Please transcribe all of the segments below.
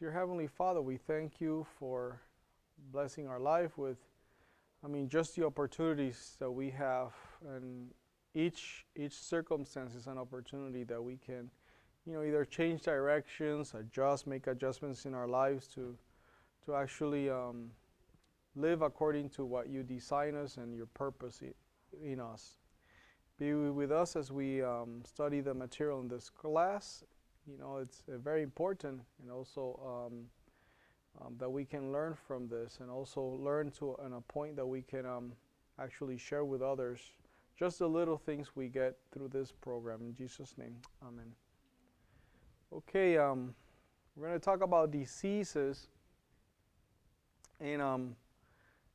Dear Heavenly Father, we thank you for blessing our life with, just the opportunities that we have, and each circumstance is an opportunity that we can, either change directions, make adjustments in our lives to actually live according to what you design us and your purpose in us. Be with us as we study the material in this class. It's very important, and also that we can learn from this, and also learn to a point that we can actually share with others just the little things we get through this program. In Jesus' name, amen. Okay, we're going to talk about diseases, and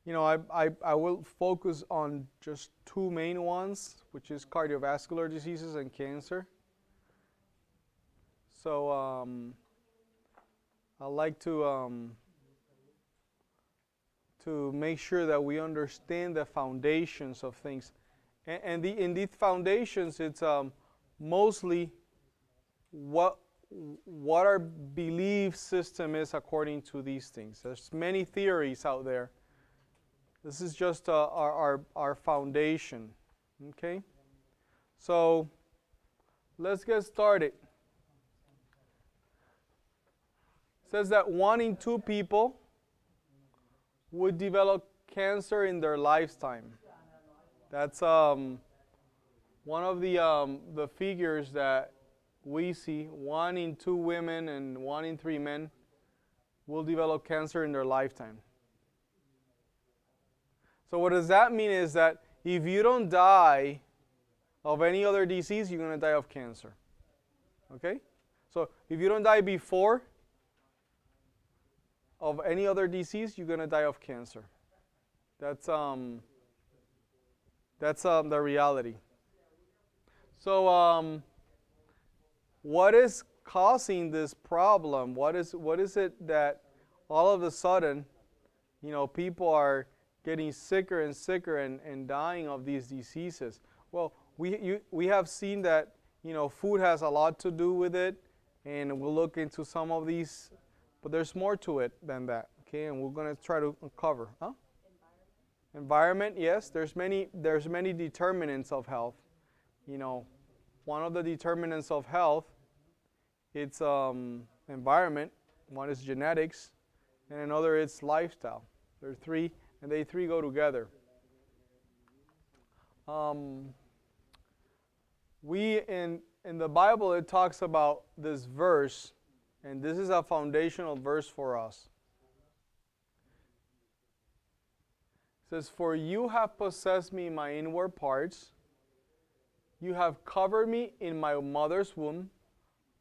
I will focus on just two main ones, which is cardiovascular diseases and cancer. So I'd like to make sure that we understand the foundations of things, and in these foundations, it's mostly what our belief system is according to these things. There's many theories out there. This is just our foundation. Okay, so let's get started. It says that 1 in 2 people would develop cancer in their lifetime. That's one of the figures that we see. 1 in 2 women and 1 in 3 men will develop cancer in their lifetime. So what does that mean is that if you don't die of any other disease, you're going to die of cancer. Okay? So if you don't die before of any other disease, you're going to die of cancer. That's the reality. So what is causing this problem? What is it that all of a sudden, people are getting sicker and sicker and dying of these diseases? Well, we have seen that food has a lot to do with it, and we'll look into some of these. But there's more to it than that, okay? And we're going to try to cover. Environment, yes. There's many determinants of health. One of the determinants of health, it's environment. One is genetics, and another is lifestyle. There are 3, and they 3 go together. In the Bible, it talks about this verse. And this is a foundational verse for us. It says, "For you have possessed me in my inward parts. You have covered me in my mother's womb.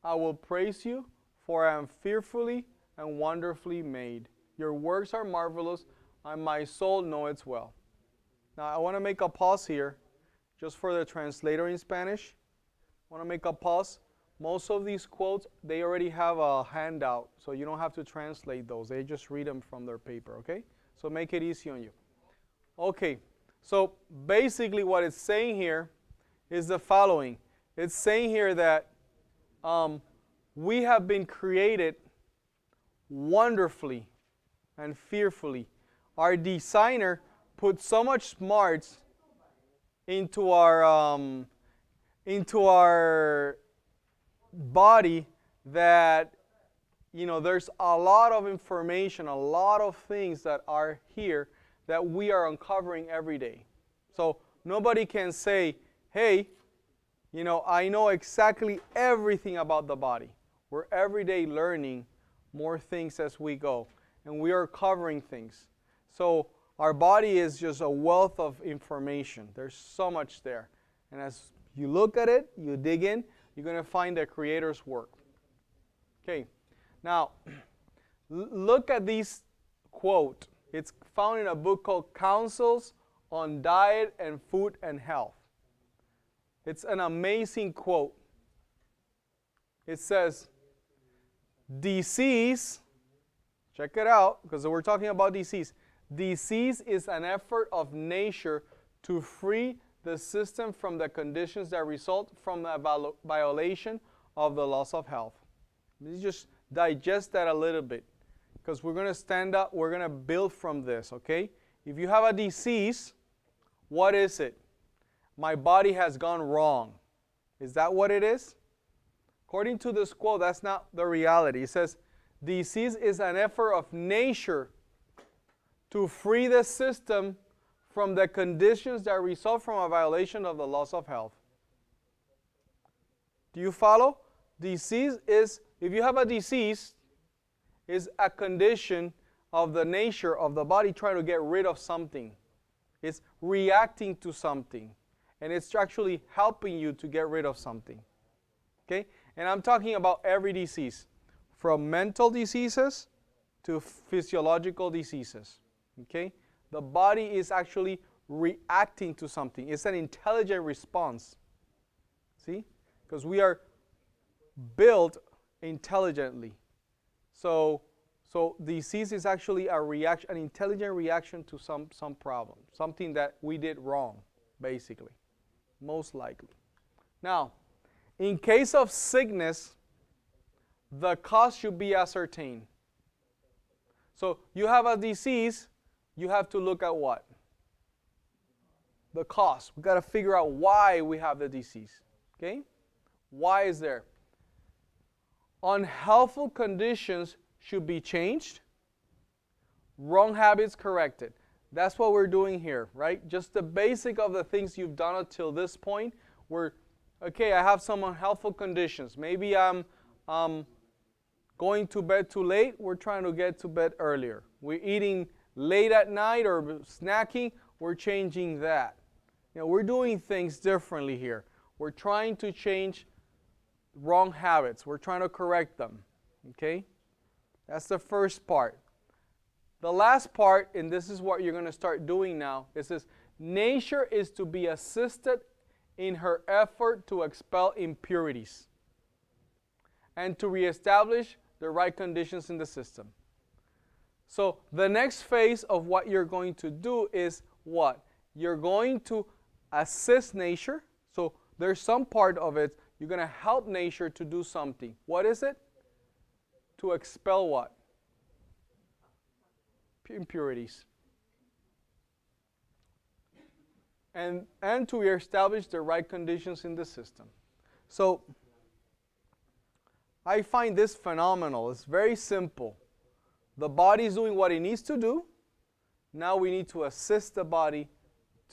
I will praise you, for I am fearfully and wonderfully made. Your works are marvelous, and my soul knows it well." Now, I want to make a pause here, just for the translator in Spanish. I want to make a pause. Most of these quotes, they already have a handout, so you don't have to translate those. They just read them from their paper, okay? So make it easy on you. Okay, so basically what it's saying here is the following. It's saying here that we have been created wonderfully and fearfully. Our designer put so much smarts into our body that there's a lot of information, a lot of things that are here that we are uncovering every day. So nobody can say, hey, I know exactly everything about the body. We're every day learning more things as we go, and we are covering things. So our body is just a wealth of information. There's so much there, and as you look at it, you dig in, you're going to find the Creator's work. Okay, now look at this quote. It's found in a book called Counsels on Diet and Food and Health. It's an amazing quote. It says, "Disease," check it out, because we're talking about disease. "Disease is an effort of nature to free the system from the conditions that result from the violation of the laws of health." This is just digest that a little bit, because we're going to stand up, we're going to build from this, okay? If you have a disease, what is it? My body has gone wrong. Is that what it is? According to this quote, that's not the reality. It says, disease is an effort of nature to free the system from the conditions that result from a violation of the laws of health. Do you follow? Disease is, if you have a disease, is a condition of the nature of the body trying to get rid of something. It's reacting to something. And it's actually helping you to get rid of something. Okay? And I'm talking about every disease, from mental diseases to physiological diseases. Okay? The body is actually reacting to something. It's an intelligent response. See? Because we are built intelligently. So disease is actually a reaction, an intelligent reaction to some problem, something that we did wrong, basically, most likely. Now, in case of sickness, the cause should be ascertained. So you have a disease, you have to look at what? The cause. We've got to figure out why we have the disease. Okay? Why is there? Unhealthful conditions should be changed. Wrong habits corrected. That's what we're doing here, right? Just the basic of the things you've done until this point. Okay, I have some unhealthful conditions. Maybe I'm going to bed too late. We're trying to get to bed earlier. We're eating late at night or snacking. We're changing that. You know, we're doing things differently here. We're trying to change wrong habits. We're trying to correct them. Okay? That's the first part. The last part, and this is what you're going to start doing now, is this: nature is to be assisted in her effort to expel impurities and to reestablish the right conditions in the system. So the next phase of what you're going to do is what? You're going to assist nature. So there's some part of it, you're going to help nature to do something. What is it? To expel what? Impurities. And to reestablish the right conditions in the system. So I find this phenomenal. It's very simple. The body is doing what it needs to do. Now we need to assist the body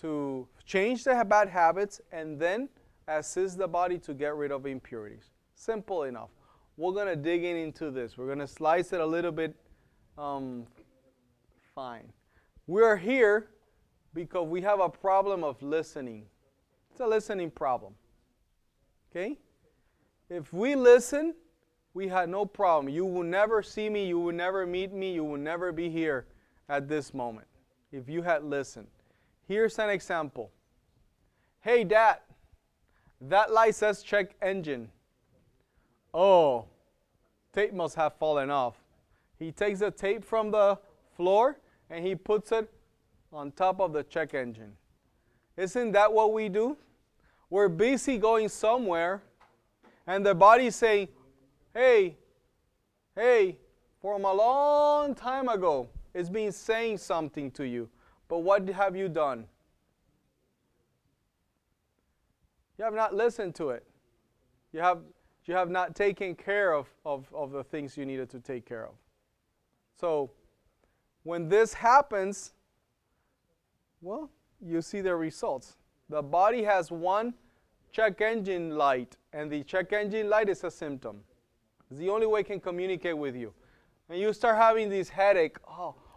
to change the bad habits and then assist the body to get rid of impurities. Simple enough. We're going to dig into this. We're going to slice it a little bit fine. We are here because we have a problem of listening. It's a listening problem. Okay? If we listen, we had no problem. You will never see me. You will never meet me. You will never be here at this moment if you had listened. Here's an example. Hey, Dad, that light says check engine. Oh, tape must have fallen off. He takes the tape from the floor and he puts it on top of the check engine. Isn't that what we do? We're busy going somewhere and the body's saying, hey, from a long time ago, it's been saying something to you. But what have you done? You have not listened to it. You have not taken care of the things you needed to take care of. So when this happens, well, you see the results. The body has one check engine light, and the check engine light is a symptom. It's the only way it can communicate with you. And you start having this headache,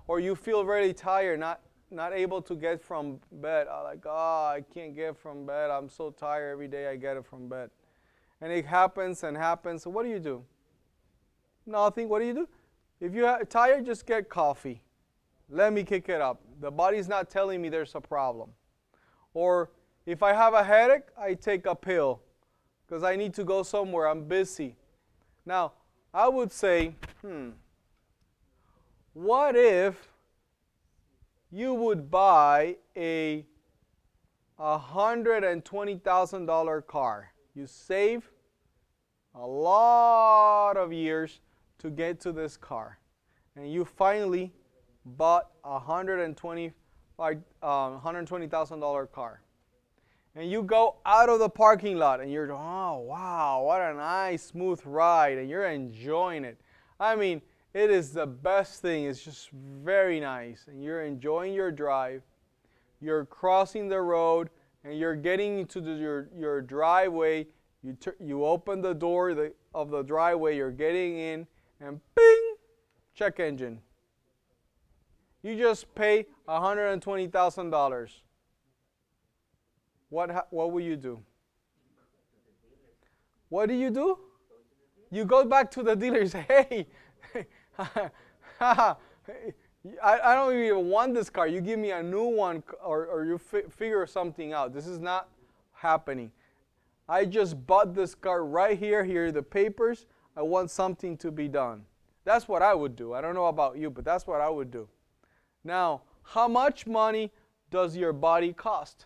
or you feel very tired, not able to get from bed. I can't get from bed. I'm so tired every day I get it from bed. And it happens and happens. So what do you do? Nothing. What do you do? If you're tired, just get coffee. Let me kick it up. The body's not telling me there's a problem. Or if I have a headache, I take a pill because I need to go somewhere. I'm busy. Now, I would say, what if you would buy a $120,000 car? You save a lot of years to get to this car. And you finally bought a $120,000 car. And you go out of the parking lot and you're, oh, wow, what a nice, smooth ride. And you're enjoying it. I mean, it is the best thing. It's just very nice. And you're enjoying your drive. You're crossing the road and you're getting into your driveway. You open the door of the driveway. You're getting in and bing, check engine. You just pay $120,000. What will you do? What do? You go back to the dealer and say, hey, I don't even want this car. You give me a new one, or you figure something out. This is not happening. I just bought this car right here. Here are the papers. I want something to be done. That's what I would do. I don't know about you, but that's what I would do. Now, how much money does your body cost?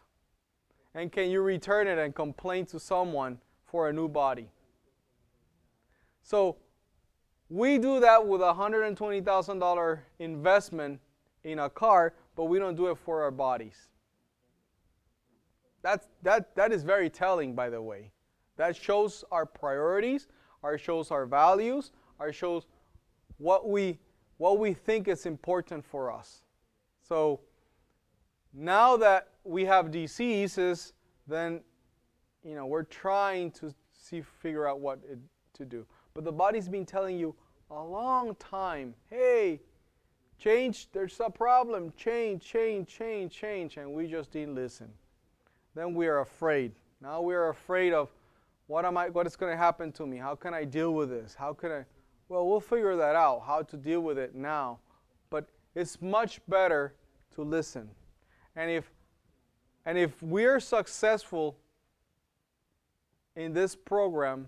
And can you return it and complain to someone for a new body? So we do that with a $120,000 investment in a car, but we don't do it for our bodies. That is very telling, by the way. That shows our priorities, shows our values, shows what we think is important for us. So now that we have diseases, then we're trying to figure out what to do. But the body's been telling you a long time, hey, change, there's a problem, change, and we just didn't listen. Then we are afraid. Now we are afraid of what is going to happen to me? How can I deal with this? Well, we'll figure that out, how to deal with it now. But it's much better to listen. And if we're successful in this program,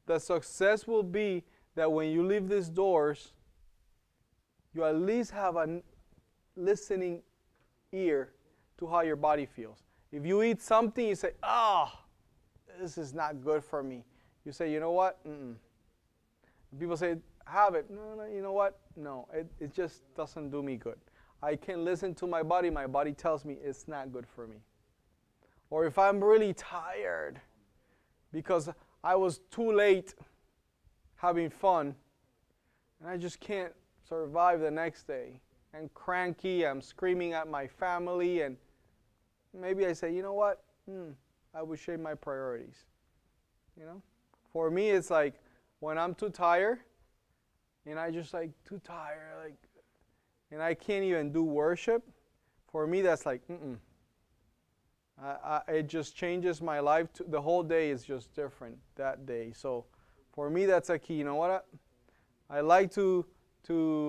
the success will be that when you leave these doors, you at least have a listening ear to how your body feels. If you eat something, you say, this is not good for me. You say, you know what? People say, have it. No, you know what? No, it just doesn't do me good. I can listen to my body tells me it's not good for me. Or if I'm really tired because I was too late having fun and I just can't survive the next day, and cranky, I'm screaming at my family, and maybe I say, you know what? I would shape my priorities. For me, it's like when I'm too tired and I just too tired, and I can't even do worship. For me, that's it just changes my life. The whole day is just different that day. So for me, that's a key. You know what? I like to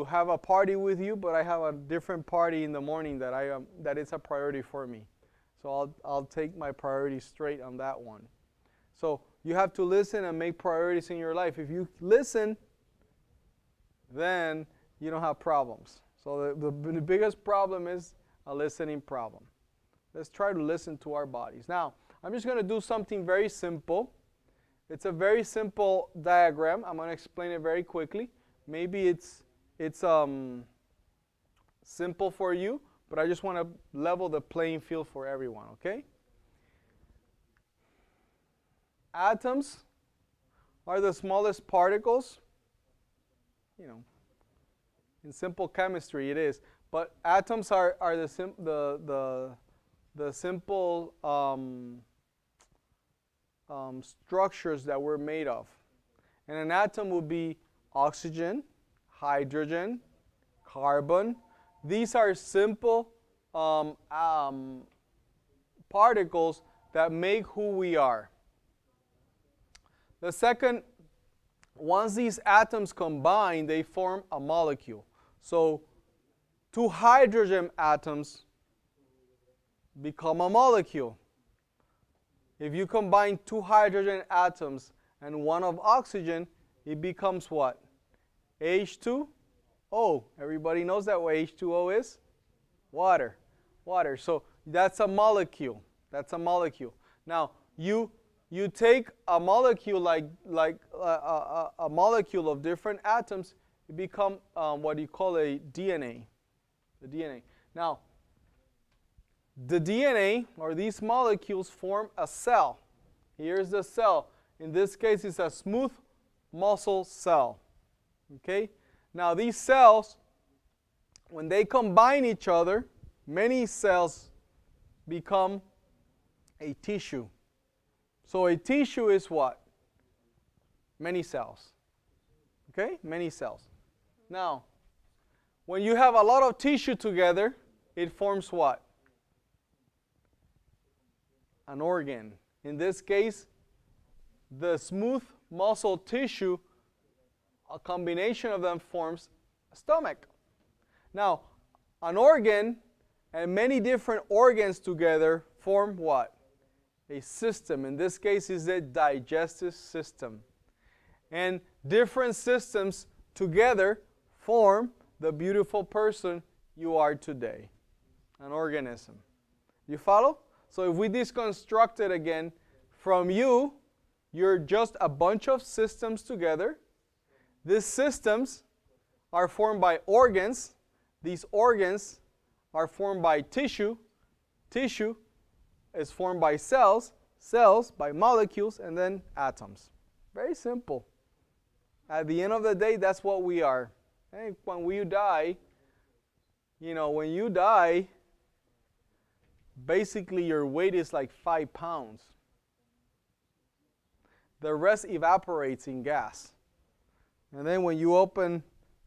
have a party with you, but I have a different party in the morning that it's a priority for me. So I'll take my priorities straight on that one. So you have to listen and make priorities in your life. If you listen, then you don't have problems. So the biggest problem is a listening problem. Let's try to listen to our bodies. Now, I'm just going to do something very simple. It's a very simple diagram. I'm going to explain it very quickly. Maybe it's simple for you, but I just want to level the playing field for everyone, okay? Atoms are the smallest particles. In simple chemistry it is, but atoms are the simple structures that we're made of. And an atom would be oxygen, hydrogen, carbon. These are simple particles that make who we are. The second, once these atoms combine, they form a molecule. So 2 hydrogen atoms become a molecule. If you combine 2 hydrogen atoms and 1 of oxygen, it becomes what? H2O. Everybody knows that what H2O is? Water. So that's a molecule. Now, you you take a molecule like a molecule of different atoms, it become what you call a DNA. The DNA. Now, the DNA or these molecules form a cell. Here's the cell. In this case, it's a smooth muscle cell. Okay? Now, these cells, when they combine each other, many cells become a tissue. So a tissue is what? Many cells. Okay? Many cells. Now, when you have a lot of tissue together, it forms what? An organ. In this case, the smooth muscle tissue, a combination of them forms a stomach. Now, an organ and many different organs together form what? A system. In this case, is the digestive system. And different systems together form the beautiful person you are today. An organism. You follow? So if we deconstruct it again, from you, you're just a bunch of systems together. These systems are formed by organs. These organs are formed by tissue. Tissue is formed by cells. Cells by molecules, and then atoms. Very simple. At the end of the day, that's what we are. And when we die, when you die, basically your weight is like 5 pounds. The rest evaporates in gas. And then when you open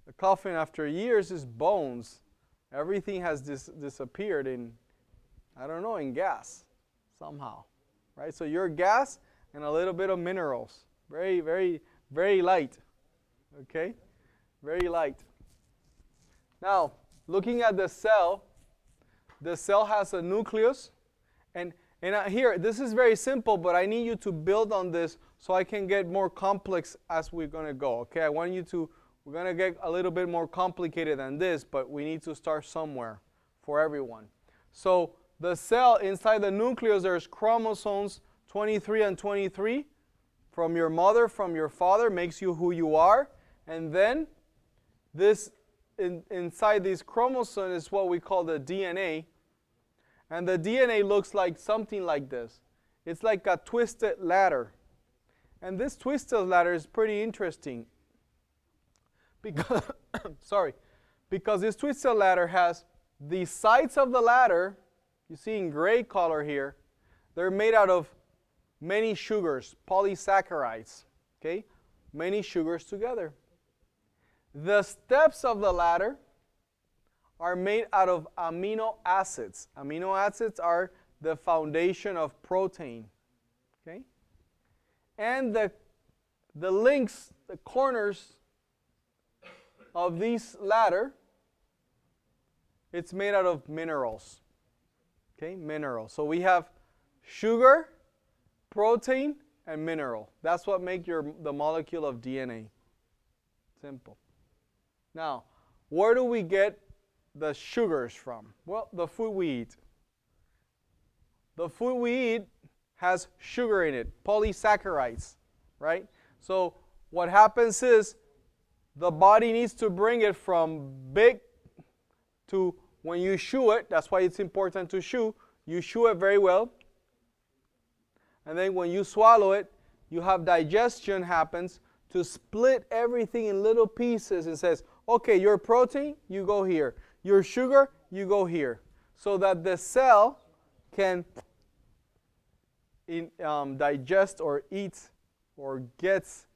the coffin after years, it's bones. Everything has disappeared in gas somehow. Right? So you're gas and a little bit of minerals. Very, very, very light. Okay? Very light. Now, looking at the cell has a nucleus. And here, this is very simple, but I need you to build on this so I can get more complex as we're going to go. Okay? we're going to get a little bit more complicated than this, but we need to start somewhere for everyone. So, the cell inside the nucleus, there's chromosomes 23 and 23 from your mother, from your father, makes you who you are. And then this inside these chromosomes is what we call the DNA. And the DNA looks like something like this. It's like a twisted ladder. And this twisted ladder is pretty interesting. Because, because this twisted ladder has the sides of the ladder. You see in gray color here, they're made out of many sugars, polysaccharides, okay? Many sugars together. The steps of the ladder are made out of amino acids. Amino acids are the foundation of protein, okay? And the links, the corners of this ladder, it's made out of minerals. Okay, mineral. So we have sugar, protein, and mineral. That's what makes the molecule of DNA. Simple. Now, where do we get the sugars from? Well, the food we eat. The food we eat has sugar in it, polysaccharides, right? So what happens is the body needs to bring it from big to when you chew it. That's why it's important to chew. You chew it very well. And then when you swallow it, you have digestion happens to split everything in little pieces and says, okay, your protein, you go here. Your sugar, you go here. So that the cell can digest or eat or gets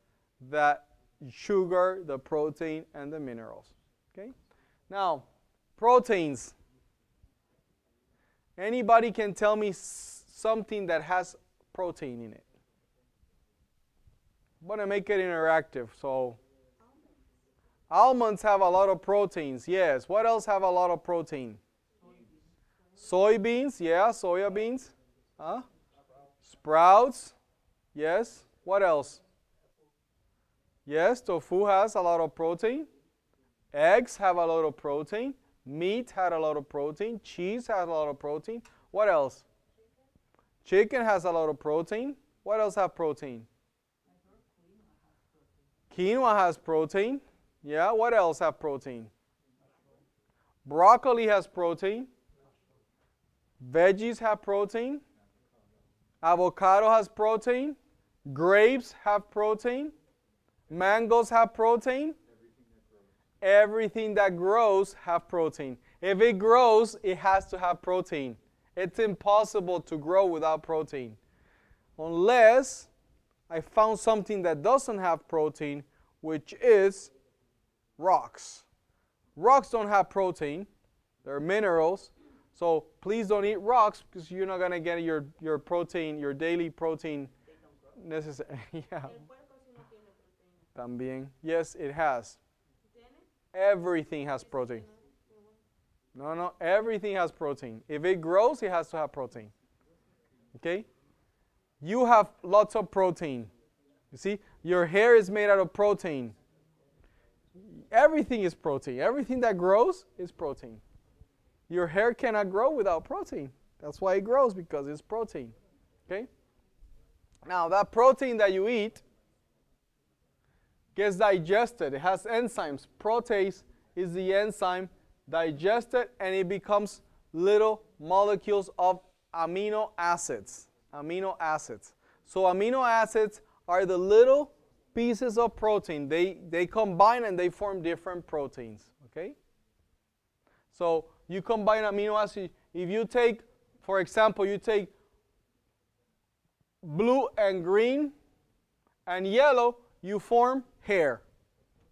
that sugar, the protein, and the minerals. Okay? Now, proteins. Anybody can tell me something that has protein in it? I'm going to make it interactive. So, almonds have a lot of proteins. Yes. What else have a lot of protein? Soybeans. Yeah, soya beans. Huh? Sprouts. Yes. What else? Yes, tofu has a lot of protein. Eggs have a lot of protein. Meat has a lot of protein. Cheese has a lot of protein. What else? Chicken has a lot of protein. What else have protein? Quinoa has protein. Yeah, what else have protein? Broccoli has protein. Veggies have protein. Avocado has protein. Grapes have protein. Mangoes have protein. Everything that grows have protein. If it grows, it has to have protein. It's impossible to grow without protein. Unless I found something that doesn't have protein, which is rocks. Rocks don't have protein. They're minerals. So please don't eat rocks because you're not going to get your protein, your daily protein necessary. Yeah. También. Yes, it has. Everything has protein. No, everything has protein. If it grows, it has to have protein. Okay? You have lots of protein. You see, your hair is made out of protein. Everything is protein. Everything that grows is protein. Your hair cannot grow without protein. That's why it grows, because it's protein. Okay? Now, that protein that you eat gets digested. It has enzymes. Protease is the enzyme digested, and it becomes little molecules of amino acids. Amino acids. So amino acids are the little pieces of protein. They combine and they form different proteins. Okay? So you combine amino acids. If you take, for example, you take blue and green and yellow, you form hair.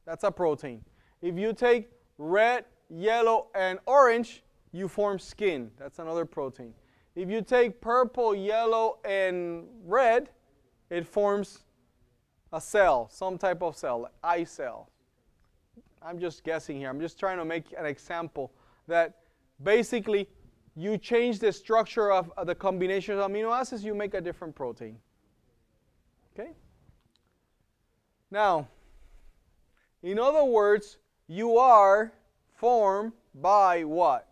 That's a protein. If you take red, yellow, and orange, you form skin. That's another protein. If you take purple, yellow, and red, it forms a cell, some type of cell, like eye cell. I'm just guessing here. I'm just trying to make an example that basically you change the structure of the combination of amino acids, you make a different protein. Okay? Now, in other words, you are formed by what?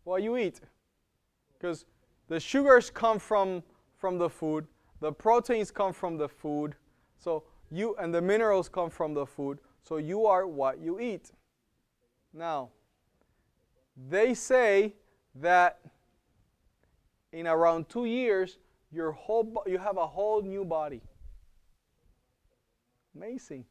What you eat. Because the sugars come from the food, the proteins come from the food, so you and the minerals come from the food, so you are what you eat. Now, they say that in around 2 years, you have a whole new body. Amazing.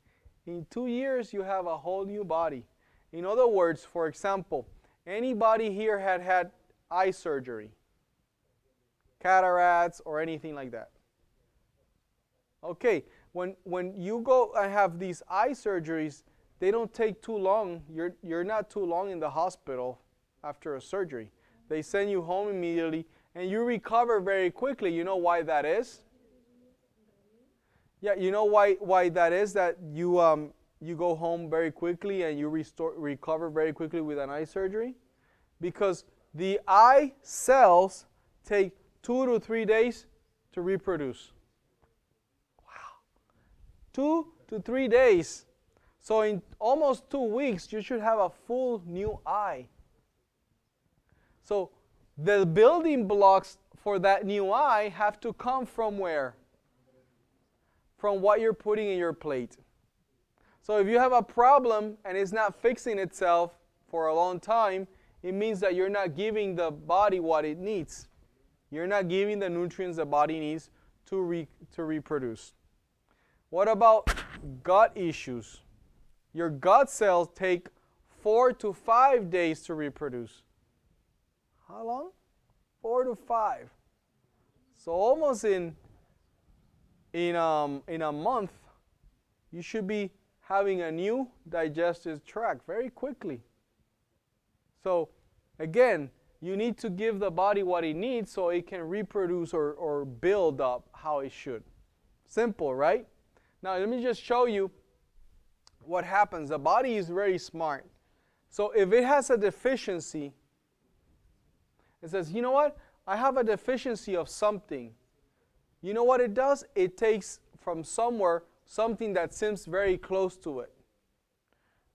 In 2 years, you have a whole new body. In other words, for example, anybody here had eye surgery, cataracts, or anything like that? Okay, when you go and have these eye surgeries, they don't take too long. You're not too long in the hospital after a surgery. They send you home immediately, and you recover very quickly. You know why that is? Yeah, you know why that is, that you go home very quickly and you recover very quickly with an eye surgery? Because the eye cells take 2 to 3 days to reproduce. Wow. 2 to 3 days. So in almost 2 weeks, you should have a full new eye. So the building blocks for that new eye have to come from where? From what you're putting in your plate. So if you have a problem and it's not fixing itself for a long time, it means that you're not giving the body what it needs. You're not giving the nutrients the body needs to reproduce. What about gut issues? Your gut cells take 4 to 5 days to reproduce. How long? 4 to 5. So almost in a month, you should be having a new digestive tract very quickly. So again, you need to give the body what it needs so it can reproduce or build up how it should. Simple, right? Now let me just show you what happens. The body is very smart. So if it has a deficiency, it says, you know what? I have a deficiency of something. You know what it does? It takes from somewhere something that seems very close to it.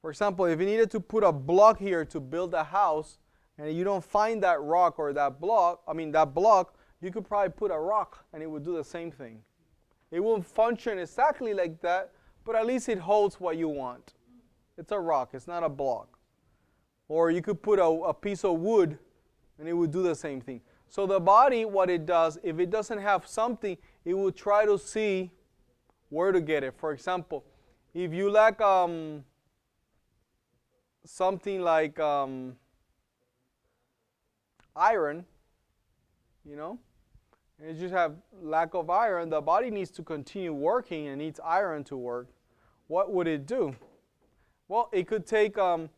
For example, if you needed to put a block here to build a house, and you don't find that rock or that block, you could probably put a rock and it would do the same thing. It won't function exactly like that, but at least it holds what you want. It's a rock, it's not a block. Or you could put a piece of wood and it would do the same thing. So the body, what it does, if it doesn't have something, it will try to see where to get it. For example, if you lack something like iron, you know, and you just have lack of iron, the body needs to continue working and needs iron to work. What would it do? Well, it could take, you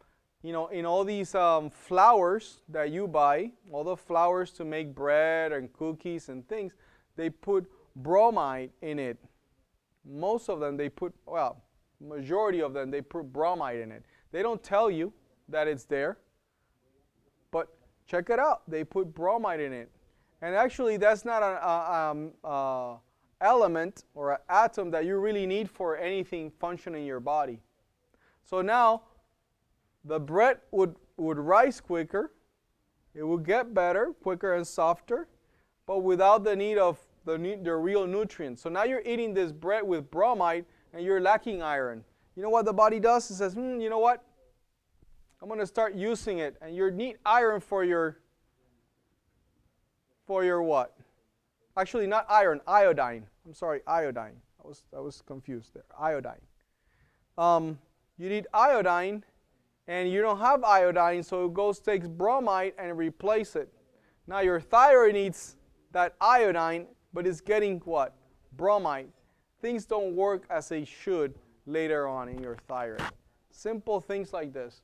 know, in all these flours that you buy, all the flours to make bread and cookies and things, they put bromide in it. Most of them they put, well, majority of them they put bromide in it. They don't tell you that it's there, but check it out. They put bromide in it. And actually, that's not an element or an atom that you really need for anything functioning in your body. So now, the bread would rise quicker. It would get better, quicker and softer, but without the need of the real nutrients. So now you're eating this bread with bromide and you're lacking iron. You know what the body does? It says, you know what? I'm going to start using it. And you need iron for your what? Actually, not iron, iodine. I'm sorry, iodine. I was confused there. Iodine. You need iodine, and you don't have iodine, so it goes, takes bromide and replace it. Now your thyroid needs that iodine, but it's getting what? Bromide. Things don't work as they should later on in your thyroid. Simple things like this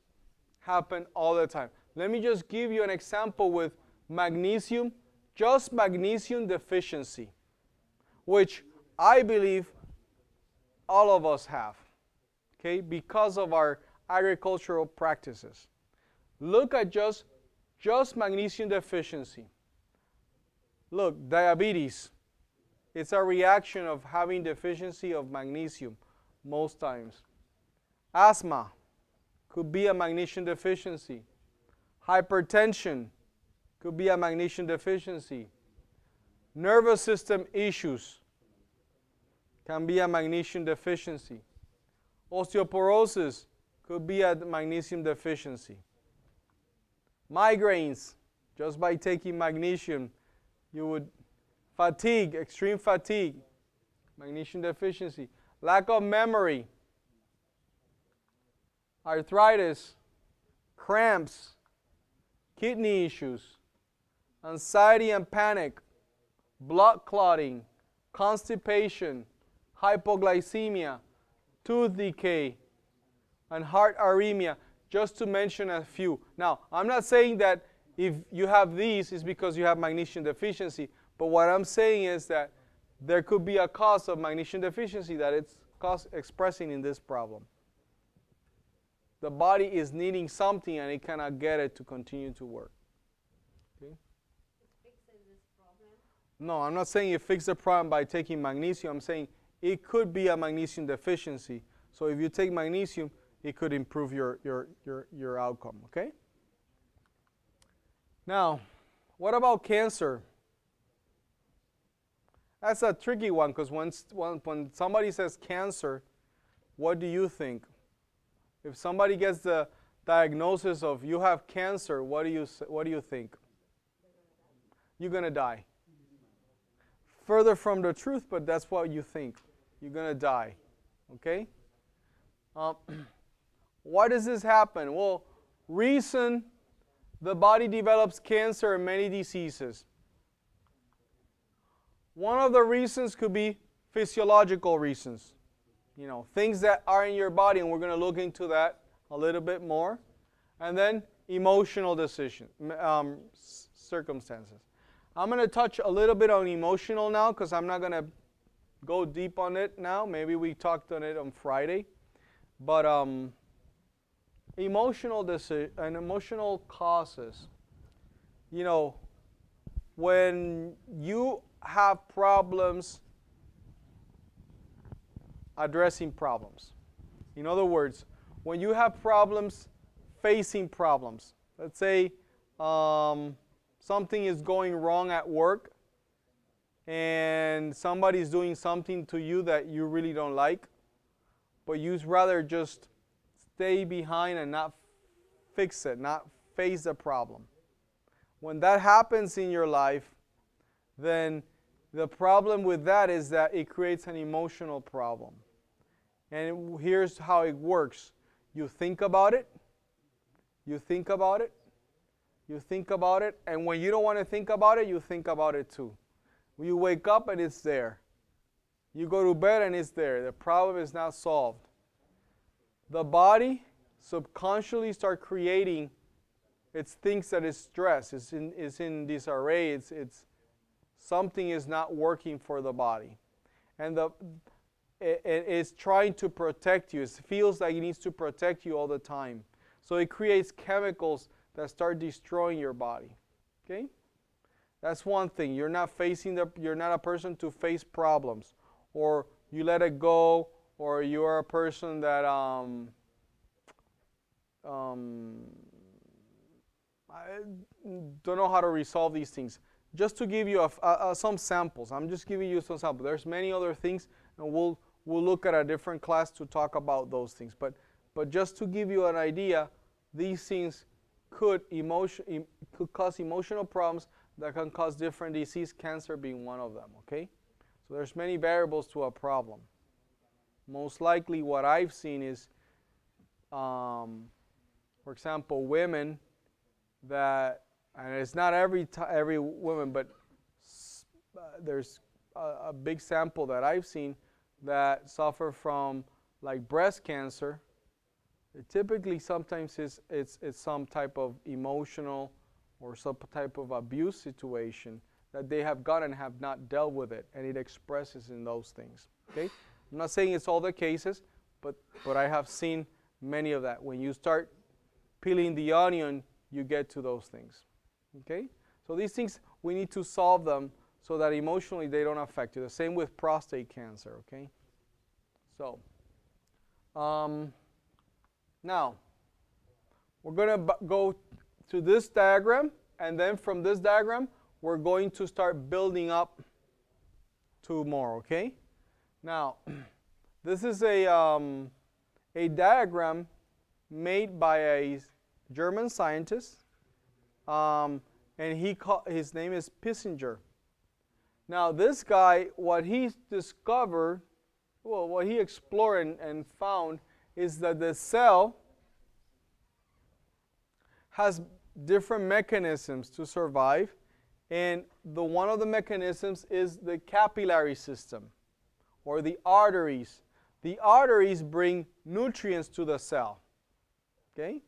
happen all the time. Let me just give you an example with magnesium, just magnesium deficiency, which I believe all of us have, okay, because of our agricultural practices. Look at just magnesium deficiency. Look, diabetes. It's a reaction of having deficiency of magnesium most times. Asthma could be a magnesium deficiency. Hypertension could be a magnesium deficiency. Nervous system issues can be a magnesium deficiency. Osteoporosis could be a magnesium deficiency. Migraines, just by taking magnesium, you would fatigue, extreme fatigue, magnesium deficiency. Lack of memory, arthritis, cramps, kidney issues, anxiety and panic, blood clotting, constipation, hypoglycemia, tooth decay, and heart arrhythmia, just to mention a few. Now, I'm not saying that if you have these, it's because you have magnesium deficiency, but what I'm saying is that there could be a cause of magnesium deficiency that it's expressing in this problem. The body is needing something and it cannot get it to continue to work. Okay? It fixes this problem? No, I'm not saying it fixes the problem by taking magnesium. I'm saying it could be a magnesium deficiency. So if you take magnesium, it could improve your outcome. Okay? Now, what about cancer? That's a tricky one because when somebody says cancer, what do you think? If somebody gets the diagnosis of you have cancer, what do you think? You're going to die. Further from the truth, but that's what you think. You're going to die. Okay? Why does this happen? Well, reason the body develops cancer and many diseases. One of the reasons could be physiological reasons. You know, things that are in your body, and we're going to look into that a little bit more. And then emotional circumstances. I'm going to touch a little bit on emotional now because I'm not going to go deep on it now. Maybe we talked on it on Friday. But emotional causes. You know, when you have problems addressing problems. In other words, when you have problems facing problems, let's say something is going wrong at work and somebody's doing something to you that you really don't like, but you'd rather just stay behind and not fix it, not face the problem. When that happens in your life, then the problem with that is that it creates an emotional problem. And here's how it works. You think about it, you think about it, you think about it, and when you don't want to think about it, you think about it too. You wake up and it's there. You go to bed and it's there. The problem is not solved. The body subconsciously starts creating, it thinks that it's stress, it's in disarray, it's something is not working for the body. And it's trying to protect you. It feels like it needs to protect you all the time. So it creates chemicals that start destroying your body. Okay? That's one thing. You're not a person to face problems, or you let it go, or you are a person that I don't know how to resolve these things. Just to give you some samples, I'm just giving you some samples. There's many other things, and we'll look at a different class to talk about those things. But just to give you an idea, these things could cause emotional problems that can cause different disease, cancer being one of them, okay? So there's many variables to a problem. Most likely what I've seen is, for example, women that, and it's not every woman, but there's a big sample that I've seen that suffer from like breast cancer. It typically sometimes it's some type of emotional or some type of abuse situation that they have got and have not dealt with it, and it expresses in those things. Okay, I'm not saying it's all the cases, but I have seen many of that. When you start peeling the onion, you get to those things. Okay, so these things we need to solve them so that emotionally they don't affect you. The same with prostate cancer. Okay, so now we're going to go to this diagram, and then from this diagram we're going to start building up to more. Okay, now this is a diagram made by a German scientist, and his name is Pissinger. Now this guy, what he discovered, well, what he explored and found is that the cell has different mechanisms to survive, and one of the mechanisms is the capillary system, or the arteries. The arteries bring nutrients to the cell. Okay?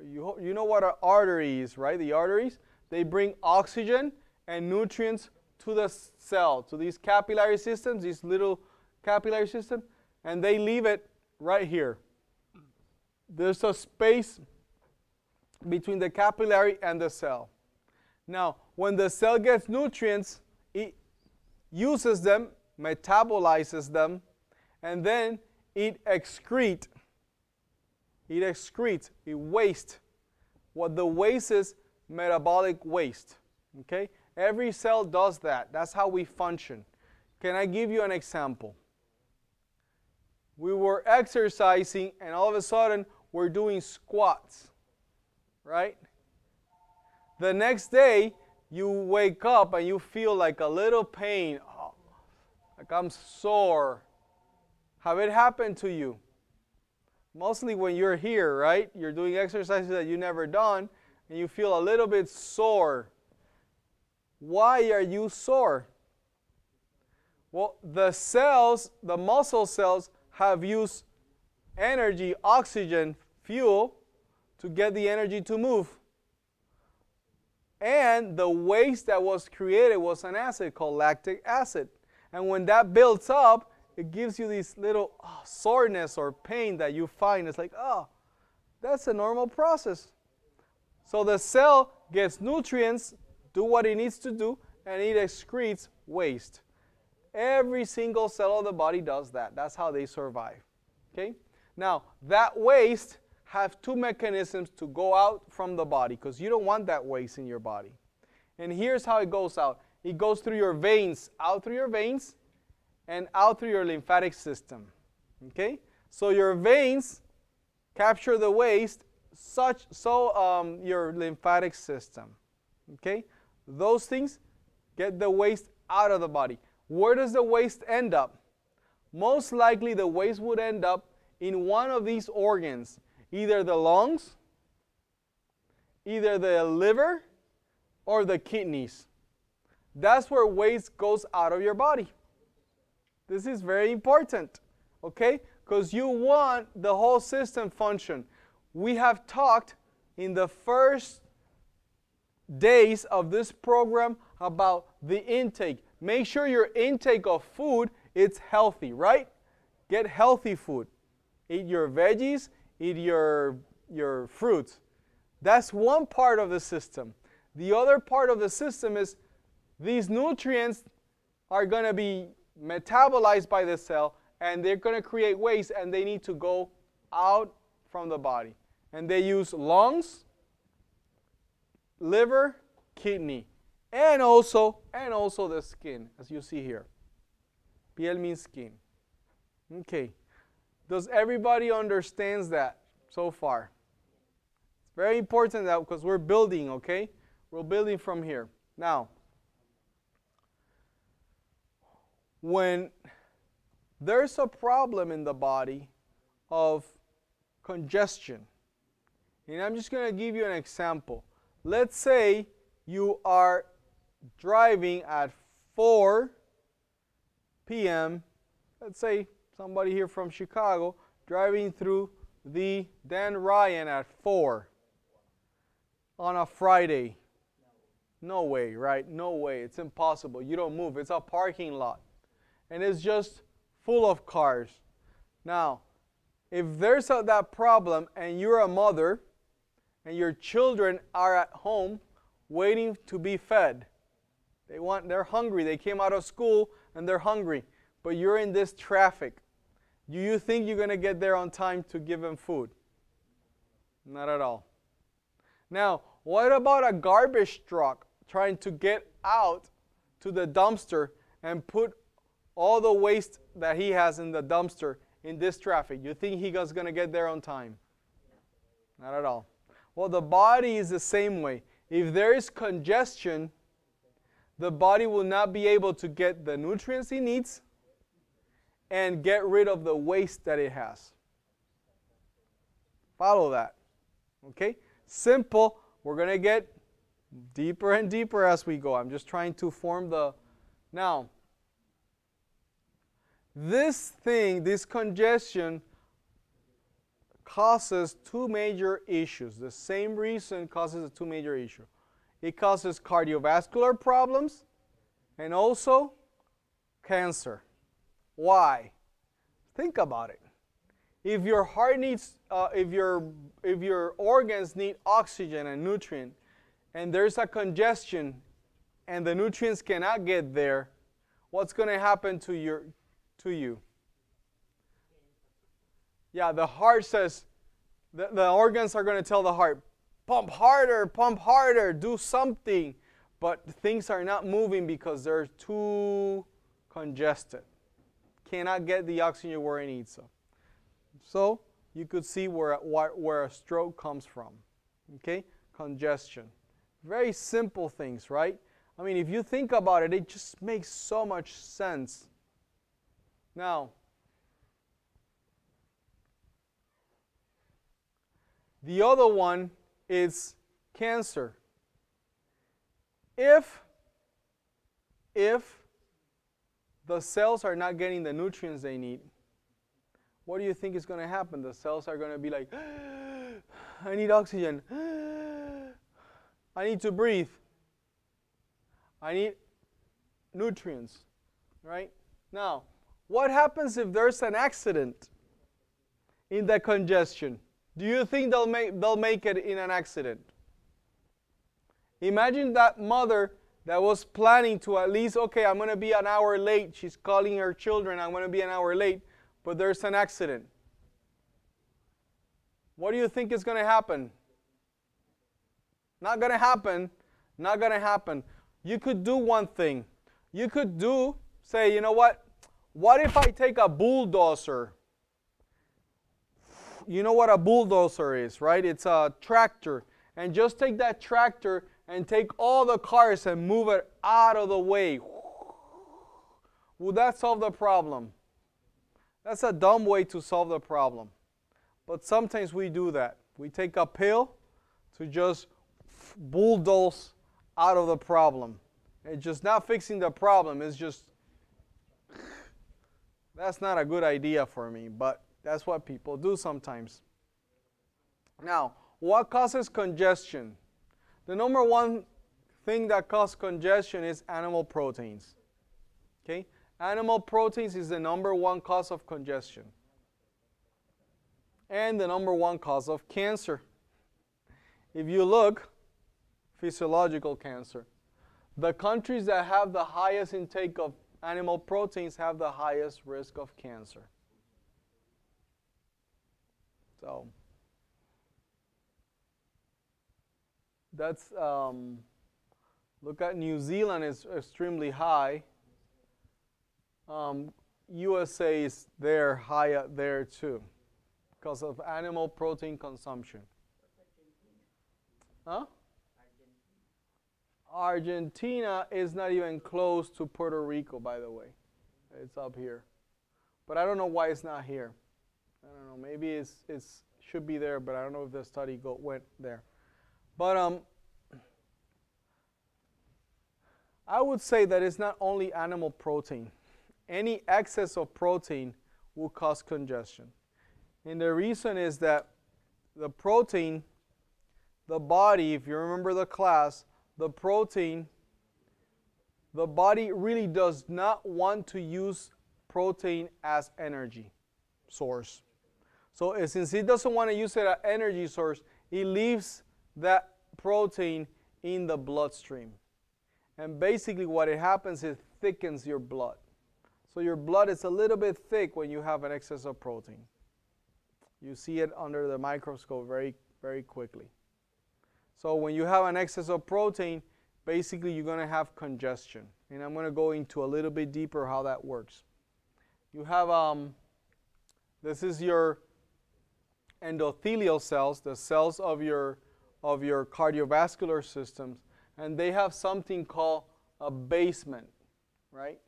You know what an artery is, right? The arteries, they bring oxygen and nutrients to the cell, to these capillary systems, these little capillary systems, and they leave it right here. There's a space between the capillary and the cell. Now, when the cell gets nutrients, it uses them, metabolizes them, and then it excretes. It wastes. What the waste is, metabolic waste. Okay? Every cell does that. That's how we function. Can I give you an example? We were exercising, and all of a sudden, we're doing squats. Right? The next day, you wake up and you feel like a little pain. Oh, like I'm sore. Have it happened to you? Mostly when you're here, right? You're doing exercises that you never done, and you feel a little bit sore. Why are you sore? Well, the cells, the muscle cells, have used energy, oxygen, fuel, to get the energy to move. And the waste that was created was an acid called lactic acid. And when that builds up, it gives you this little soreness or pain that you find. It's like, oh, that's a normal process. So the cell gets nutrients, do what it needs to do, and it excretes waste. Every single cell of the body does that. That's how they survive. Okay? Now, that waste have two mechanisms to go out from the body, because you don't want that waste in your body. And here's how it goes out. it goes through your veins, out through your veins, and out through your lymphatic system. Okay? So your veins capture the waste, so your lymphatic system. Okay? Those things get the waste out of the body. Where does the waste end up? Most likely the waste would end up in one of these organs, either the lungs, either the liver, or the kidneys. That's where waste goes out of your body. This is very important, okay? Because you want the whole system function. We have talked in the first days of this program about the intake. Make sure your intake of food is healthy, right? Get healthy food. Eat your veggies, eat your fruits. That's one part of the system. The other part of the system is these nutrients are going to be metabolized by the cell, and they're going to create waste, and they need to go out from the body. And they use lungs, liver, kidney, and also the skin, as you see here. Piel means skin. Okay. Does everybody understands that so far? It's very important that because we're building, okay? We're building from here. Now, when there's a problem in the body of congestion, and I'm just going to give you an example. Let's say you are driving at 4 p.m. Let's say somebody here from Chicago driving through the Dan Ryan at 4 on a Friday. No way, right? No way. It's impossible. You don't move. It's a parking lot. And it's just full of cars. Now, if there's that problem and you're a mother and your children are at home waiting to be fed, they're hungry. They came out of school and they're hungry, but you're in this traffic. Do you think you're going to get there on time to give them food? Not at all. Now, what about a garbage truck trying to get out to the dumpster and put all the waste that he has in the dumpster in this traffic? You think he's going to get there on time? Not at all. Well, the body is the same way. If there is congestion, the body will not be able to get the nutrients it needs and get rid of the waste that it has. Follow that. Okay? Simple. We're going to get deeper and deeper as we go. I'm just trying to form the... Now, this congestion causes two major issues. The same reason causes two major issues. It causes cardiovascular problems and also cancer. Why? Think about it. If your heart needs, if your organs need oxygen and nutrient, and there's a congestion, and the nutrients cannot get there, what's going to happen to you? Yeah, the heart says, the organs are going to tell the heart, pump harder, do something. But things are not moving because they're too congested. Cannot get the oxygen where it needs. So you could see where a stroke comes from. Okay? Congestion. Very simple things, right? I mean, if you think about it, it just makes so much sense. Now, the other one is cancer. If the cells are not getting the nutrients they need, what do you think is going to happen? The cells are going to be like, I need oxygen. I need to breathe. I need nutrients, right? Now, what happens if there's an accident in the congestion? Do you think they'll make it in an accident? Imagine that mother that was planning to at least, okay, I'm going to be an hour late. She's calling her children, I'm going to be an hour late, but there's an accident. What do you think is going to happen? Not going to happen. Not going to happen. you could do one thing. You could say, you know what if I take a bulldozer? You know what a bulldozer is, right? It's a tractor. And just take that tractor and take all the cars and move it out of the way. Would that solve the problem? That's a dumb way to solve the problem. But sometimes we do that. We take a pill to just bulldoze out of the problem. It's just not fixing the problem. It's just, that's not a good idea for me, but that's what people do sometimes. Now, what causes congestion? The number one thing that causes congestion is animal proteins. Okay? Animal proteins is the number one cause of congestion. And the number one cause of cancer. If you look, physiological cancer. The countries that have the highest intake of animal proteins have the highest risk of cancer. So, that's, look at New Zealand is extremely high. USA is there, high up there too, because of animal protein consumption. Huh? Argentina is not even close to Puerto Rico, by the way. It's up here. But I don't know why it's not here. I don't know. Maybe it's should be there, but I don't know if the study went there. But I would say that it's not only animal protein. Any excess of protein will cause congestion. And the reason is that the protein, the body, if you remember the class, the protein, the body really does not want to use protein as energy source. So since it doesn't want to use it as energy source, it leaves that protein in the bloodstream. And basically what it happens is it thickens your blood. So your blood is a little bit thick when you have an excess of protein. You see it under the microscope very, very quickly. So when you have an excess of protein, basically you're going to have congestion. And I'm going to go into a little bit deeper how that works. You have, this is your endothelial cells, the cells of your cardiovascular systems, and they have something called a basement, right?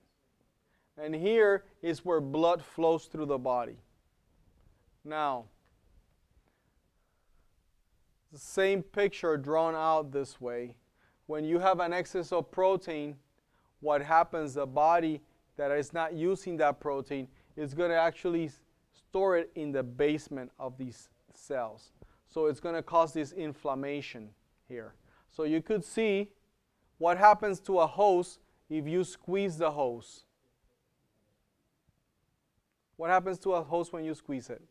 And here is where blood flows through the body. Now, the same picture drawn out this way. When you have an excess of protein, what happens, the body that is not using that protein is going to actually store it in the basement of these cells. So it's going to cause this inflammation here. So you could see what happens to a hose if you squeeze the hose. What happens to a hose when you squeeze it?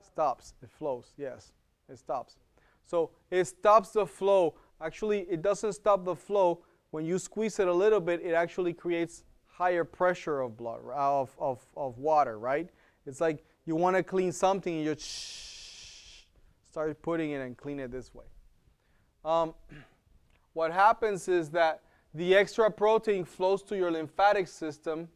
Stops. It flows. Yes, it stops. So it stops the flow. Actually, it doesn't stop the flow. When you squeeze it a little bit, it actually creates higher pressure of blood, of water, right? It's like you want to clean something, and you just start putting it and clean it this way. What happens is that the extra protein flows to your lymphatic system,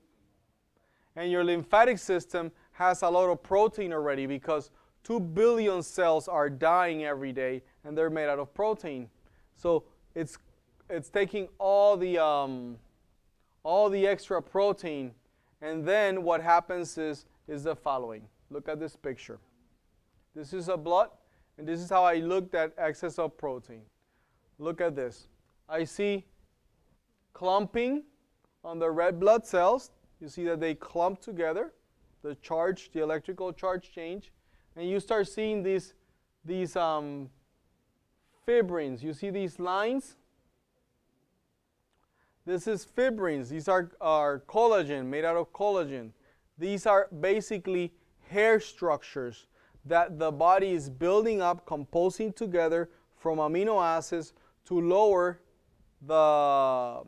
and your lymphatic system has a lot of protein already because 2 billion cells are dying every day, and they're made out of protein. So it's taking all the extra protein, and then what happens is the following. Look at this picture. This is a blood, and this is how I looked at excess of protein. Look at this. I see clumping on the red blood cells. You see that they clump together. The electrical charge change. And you start seeing these fibrins. You see these lines? This is fibrins. These are collagen, made out of collagen. These are basically hair structures that the body is building up, composing together from amino acids to lower the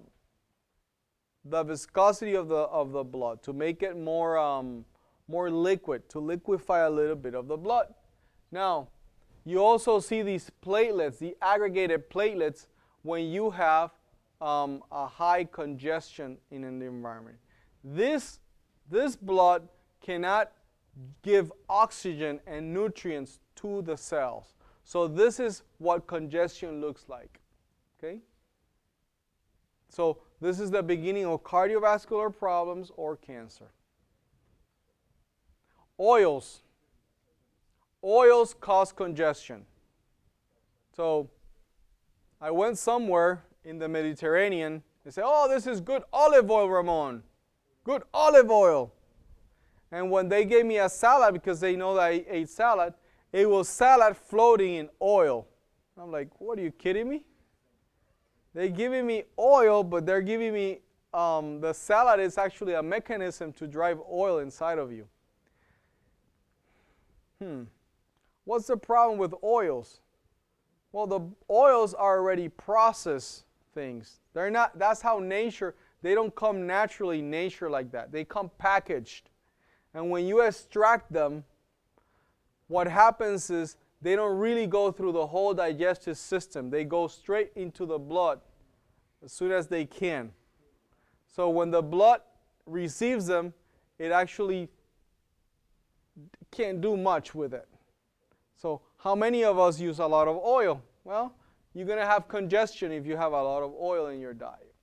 viscosity of the blood, to make it more liquid, to liquefy a little bit of the blood. Now, You also see these platelets, the aggregated platelets, when you have a high congestion in an environment. This blood cannot give oxygen and nutrients to the cells. So this is what congestion looks like. Okay? So this is the beginning of cardiovascular problems or cancer. Oils. Oils cause congestion. So I went somewhere in the Mediterranean and said, oh, this is good olive oil, Ramon. Good olive oil. And when they gave me a salad, because they know that I ate salad, it was salad floating in oil. I'm like, what, are you kidding me? They're giving me oil, but they're giving me, the salad is actually a mechanism to drive oil inside of you. What's the problem with oils? Well, the oils are already processed things. They're not, that's how nature, they don't come naturally in nature like that. They come packaged. And when you extract them, what happens is they don't really go through the whole digestive system. They go straight into the blood as soon as they can. So when the blood receives them, it actually can't do much with it. So how many of us use a lot of oil? Well, you're going to have congestion if you have a lot of oil in your diet.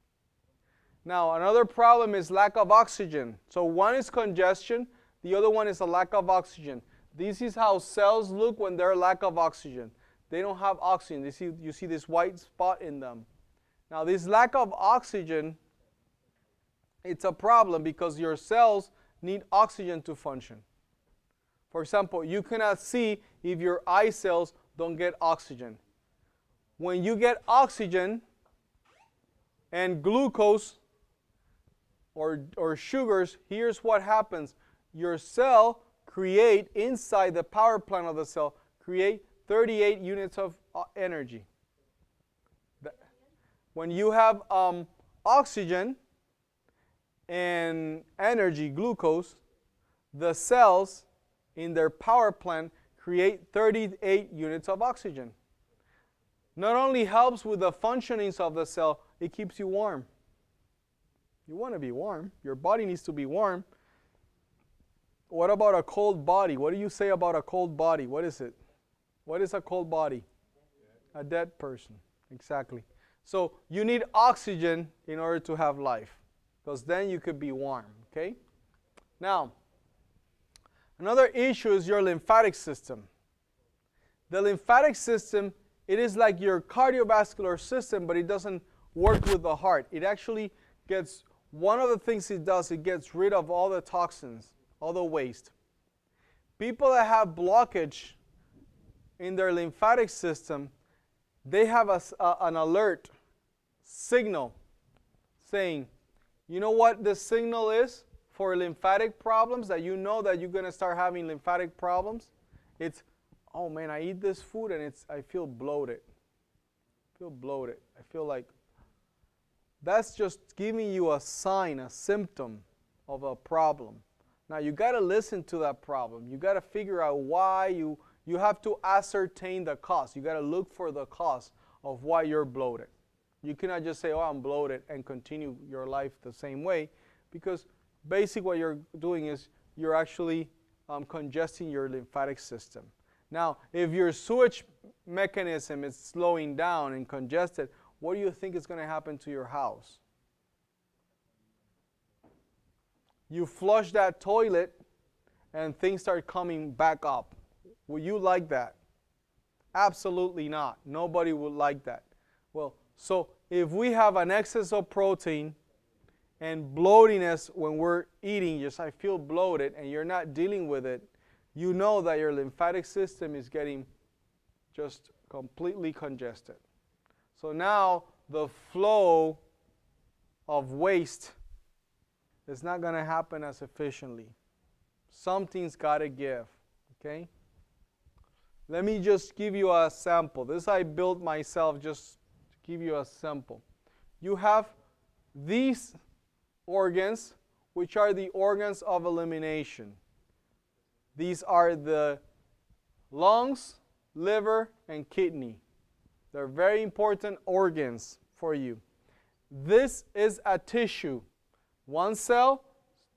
Now, another problem is lack of oxygen. So one is congestion, the other one is a lack of oxygen. This is how cells look when they're lack of oxygen. They don't have oxygen. You see this white spot in them. Now, this lack of oxygen, it's a problem because your cells need oxygen to function. For example, you cannot see if your eye cells don't get oxygen. When you get oxygen and glucose or sugars, here's what happens. Your cell create, inside the power plant of the cell, create 38 units of energy. When you have oxygen and energy, glucose, the cells in their power plant create 38 units of oxygen. Not only helps with the functionings of the cell, it keeps you warm. You want to be warm. Your body needs to be warm. What about a cold body? What do you say about a cold body? What is it? What is a cold body? A dead person. Exactly. So you need oxygen in order to have life, because then you could be warm. Okay? Now, another issue is your lymphatic system. The lymphatic system, it is like your cardiovascular system, but it doesn't work with the heart. It actually gets, one of the things it does, it gets rid of all the toxins, all the waste. People that have blockage in their lymphatic system, they have an alert signal saying, you know what the signal is for lymphatic problems, that you know that you're going to start having lymphatic problems? It's, oh man, I eat this food and I feel bloated. I feel bloated. I feel like, that's just giving you a sign, a symptom of a problem. Now you got to listen to that problem. You got to figure out why. You have to ascertain the cause. You got to look for the cause of why you're bloated. You cannot just say, oh, I'm bloated, and continue your life the same way, because basically what you're doing is you're actually congesting your lymphatic system. Now, if your sewage mechanism is slowing down and congested, what do you think is going to happen to your house? You flush that toilet and things start coming back up. Will you like that? Absolutely not. Nobody would like that. Well, so if we have an excess of protein and bloatiness when we're eating, just I feel bloated, and you're not dealing with it, you know that your lymphatic system is getting just completely congested. So now the flow of waste is not going to happen as efficiently. Something's got to give, okay? Let me just give you a sample. This I built myself just to give you a sample. You have these organs, which are the organs of elimination. These are the lungs, liver, and kidney. They're very important organs for you. This is a tissue. 1 cell,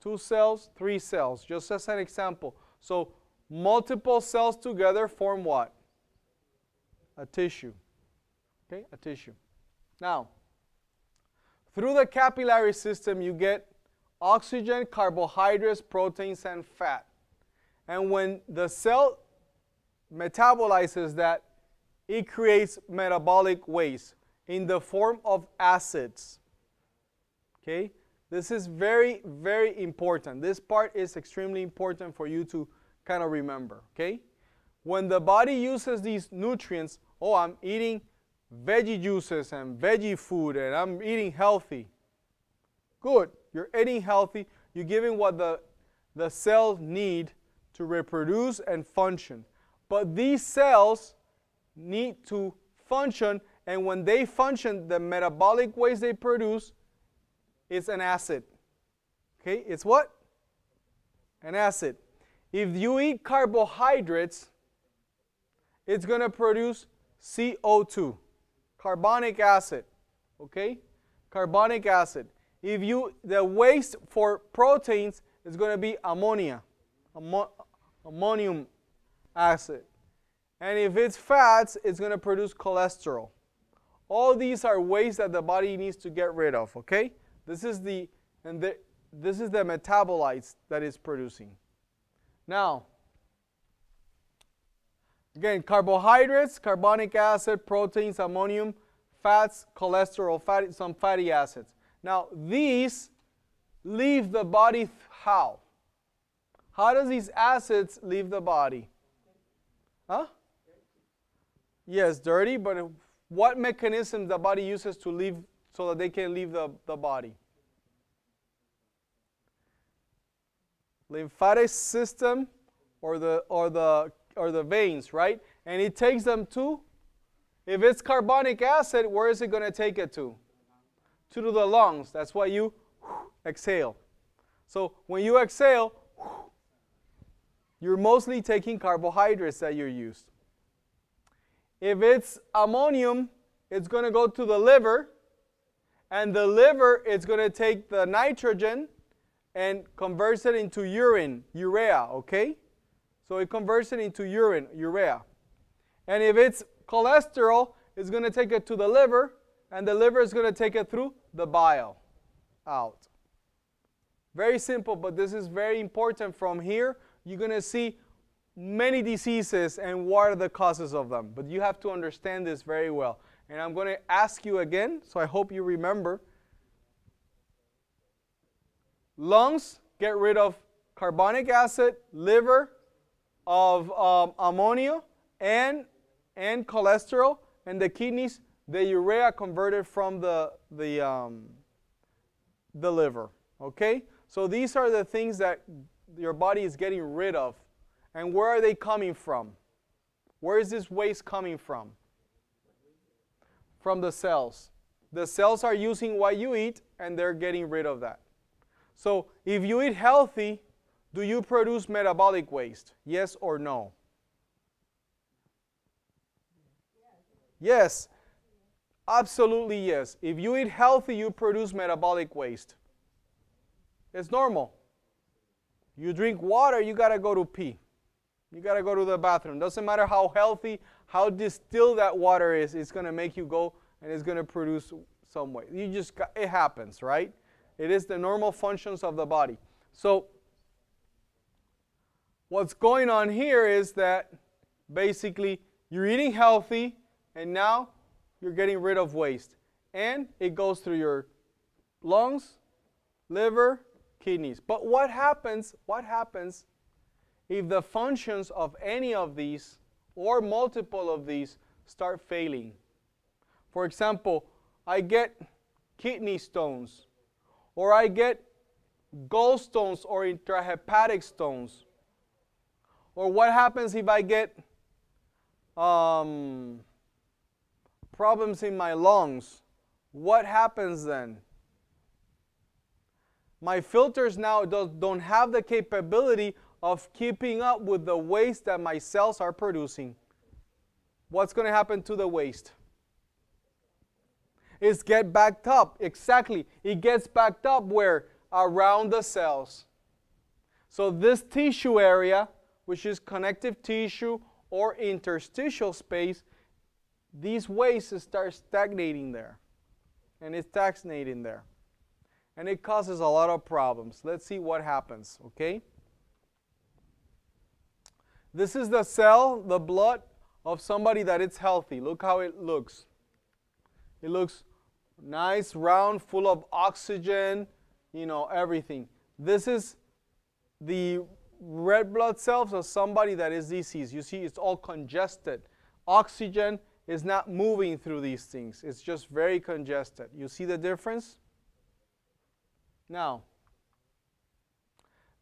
2 cells, 3 cells, just as an example. So multiple cells together form what? A tissue. Okay, a tissue. Now, through the capillary system, you get oxygen, carbohydrates, proteins, and fat. And when the cell metabolizes that, it creates metabolic waste in the form of acids. Okay? This is very, very important. This part is extremely important for you to kind of remember. Okay? When the body uses these nutrients, oh, I'm eating veggie juices and veggie food and I'm eating healthy. Good. You're eating healthy. You're giving what the cells need to reproduce and function. But these cells need to function, and when they function, the metabolic waste they produce is an acid. Okay, it's what? An acid. If you eat carbohydrates, it's going to produce CO2, carbonic acid. Okay, carbonic acid. If you, the waste for proteins is going to be ammonia, ammonium acid. And if it's fats, it's going to produce cholesterol. All these are waste that the body needs to get rid of, okay? This is the metabolites that it's producing. Now, again, carbohydrates, carbonic acid, proteins, ammonium, fats, cholesterol, some fatty acids. Now, these leave the body how? How does these acids leave the body? Huh? Yes, dirty, but what mechanism the body uses to leave so that they can leave the body? Lymphatic system or the veins, right? And it takes them to, if it's carbonic acid, where is it going to take it to? To the lungs. That's why you exhale. So when you exhale, you're mostly taking carbohydrates that you used. If it's ammonium, it's going to go to the liver, and the liver is going to take the nitrogen and converts it into urine, urea, okay? So it converts it into urine, urea. And if it's cholesterol, it's going to take it to the liver, and the liver is going to take it through the bile out. Very simple, but this is very important. From here, you're going to see many diseases and what are the causes of them. But you have to understand this very well. And I'm going to ask you again, so I hope you remember. Lungs, get rid of carbonic acid, liver, of ammonia and cholesterol, and the kidneys, the urea converted from the liver. Okay? So these are the things that your body is getting rid of. And where are they coming from? Where is this waste coming from? From the cells. The cells are using what you eat, and they're getting rid of that. So if you eat healthy, do you produce metabolic waste? Yes or no? Yes. Absolutely yes. If you eat healthy, you produce metabolic waste. It's normal. You drink water, you got to go to pee. You got to go to the bathroom. Doesn't matter how healthy, how distilled that water is, it's going to make you go and it's going to produce some waste. It happens, right? It is the normal functions of the body. So what's going on here is that basically you're eating healthy and now you're getting rid of waste. And it goes through your lungs, liver, kidneys. But what happens if the functions of any of these or multiple of these start failing? For example, I get kidney stones, or I get gallstones or intrahepatic stones. Or what happens if I get problems in my lungs? What happens then? My filters now don't have the capability of keeping up with the waste that my cells are producing. what's going to happen to the waste? It's get backed up. Exactly. It gets backed up where? Around the cells. So this tissue area, which is connective tissue or interstitial space, these wastes start stagnating there. And it's stagnating there. And it causes a lot of problems. Let's see what happens, okay? This is the cell, the blood of somebody that is healthy. Look how it looks. It looks nice, round, full of oxygen, you know, everything. This is the red blood cells of somebody that is diseased. You see, it's all congested. Oxygen is not moving through these things. It's just very congested. You see the difference? Now,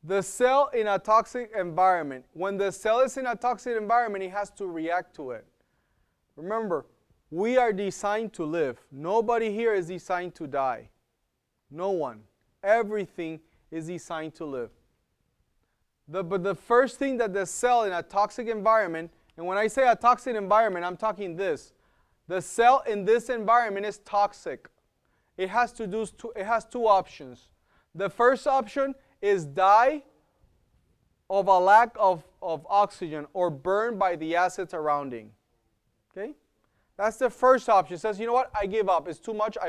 the cell in a toxic environment. When the cell is in a toxic environment, it has to react to it. Remember, we are designed to live. Nobody here is designed to die. No one. Everything is designed to live. But the first thing that the cell in a toxic environment, and when I say a toxic environment, I'm talking this. The cell in this environment is toxic. It has two options. The first option is die of a lack of oxygen or burn by the acids surrounding. Okay? That's the first option. It says, you know what? I give up. It's too much. I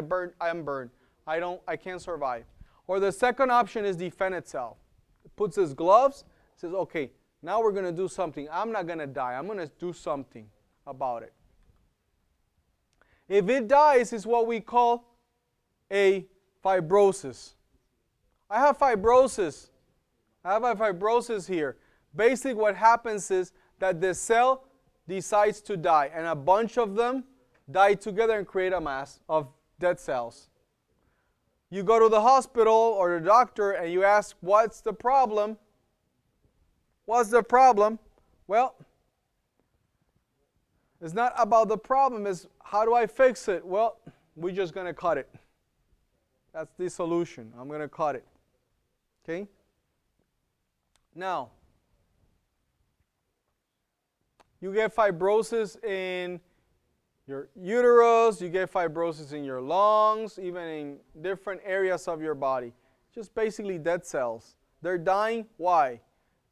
am burned. I can't survive. Or the second option is defend itself. It puts its gloves, says, okay, now we're going to do something. I'm not going to die. I'm going to do something about it. If it dies, it's what we call a fibrosis. I have fibrosis. I have a fibrosis here. Basically, what happens is that the cell decides to die, and a bunch of them die together and create a mass of dead cells. You go to the hospital or the doctor and you ask, what's the problem? What's the problem? Well, it's not about the problem. It's how do I fix it? Well, we're just going to cut it. That's the solution. I'm going to cut it. Okay? Now, you get fibrosis in your uterus, you get fibrosis in your lungs, even in different areas of your body. Just basically dead cells. They're dying. Why?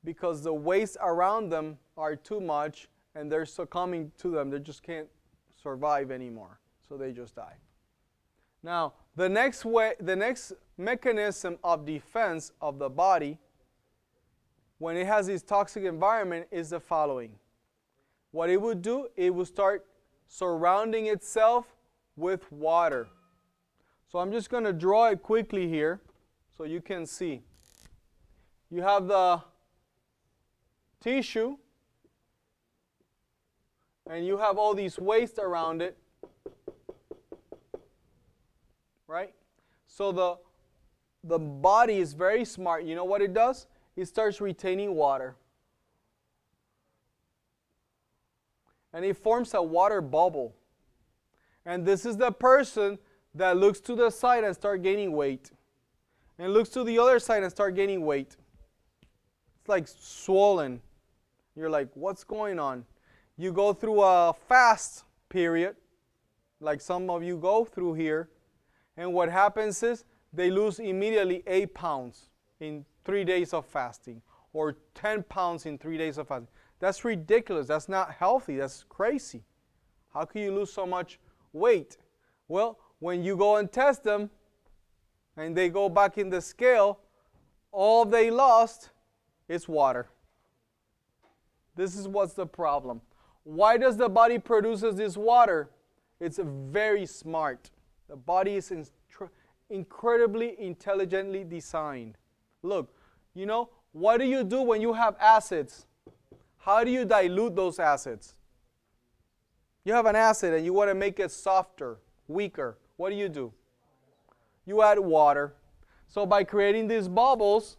Because the waste around them are too much and they're succumbing to them. They just can't survive anymore. So they just die. Now, the next mechanism of defense of the body when it has this toxic environment is the following. What it would do, it would start surrounding itself with water. So I'm just going to draw it quickly here so you can see. You have the tissue and you have all these waste around it, right? So the body is very smart. You know what it does? It starts retaining water. And it forms a water bubble. And this is the person that looks to the side and start gaining weight. And looks to the other side and start gaining weight. It's like swollen. You're like, what's going on? You go through a fast period, like some of you go through here. And what happens is they lose immediately 8 pounds in 3 days of fasting. Or 10 pounds in 3 days of fasting. That's ridiculous. That's not healthy. That's crazy. How can you lose so much weight? Well, when you go and test them and they go back in the scale, all they lost is water. This is what's the problem. Why does the body produces this water? It's very smart. The body is incredibly intelligently designed. Look, you know, what do you do when you have acids? How do you dilute those acids? You have an acid and you want to make it softer, weaker. What do? You add water. So by creating these bubbles,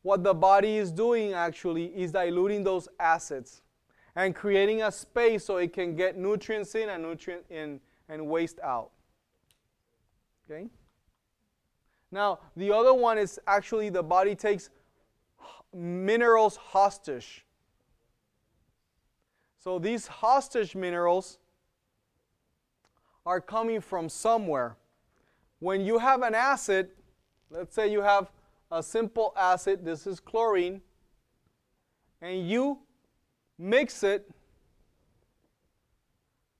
what the body is doing actually is diluting those acids and creating a space so it can get nutrients in and waste out. Okay? Now, the other one is actually the body takes minerals hostage. So these hostage minerals are coming from somewhere. When you have an acid, let's say you have a simple acid, this is chlorine, and you mix it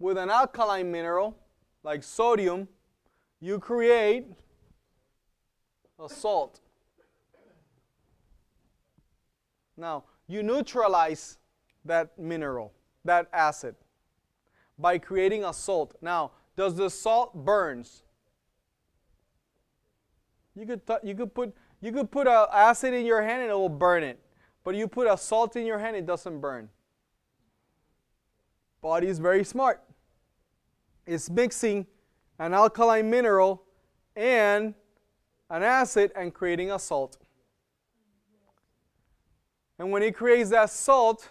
with an alkaline mineral like sodium, you create a salt. Now, you neutralize that mineral, that acid, by creating a salt. Now, does the salt burns? You could put an acid in your hand and it will burn it. But you put a salt in your hand, it doesn't burn. Body is very smart. It's mixing an alkaline mineral and an acid and creating a salt. And when it creates that salt,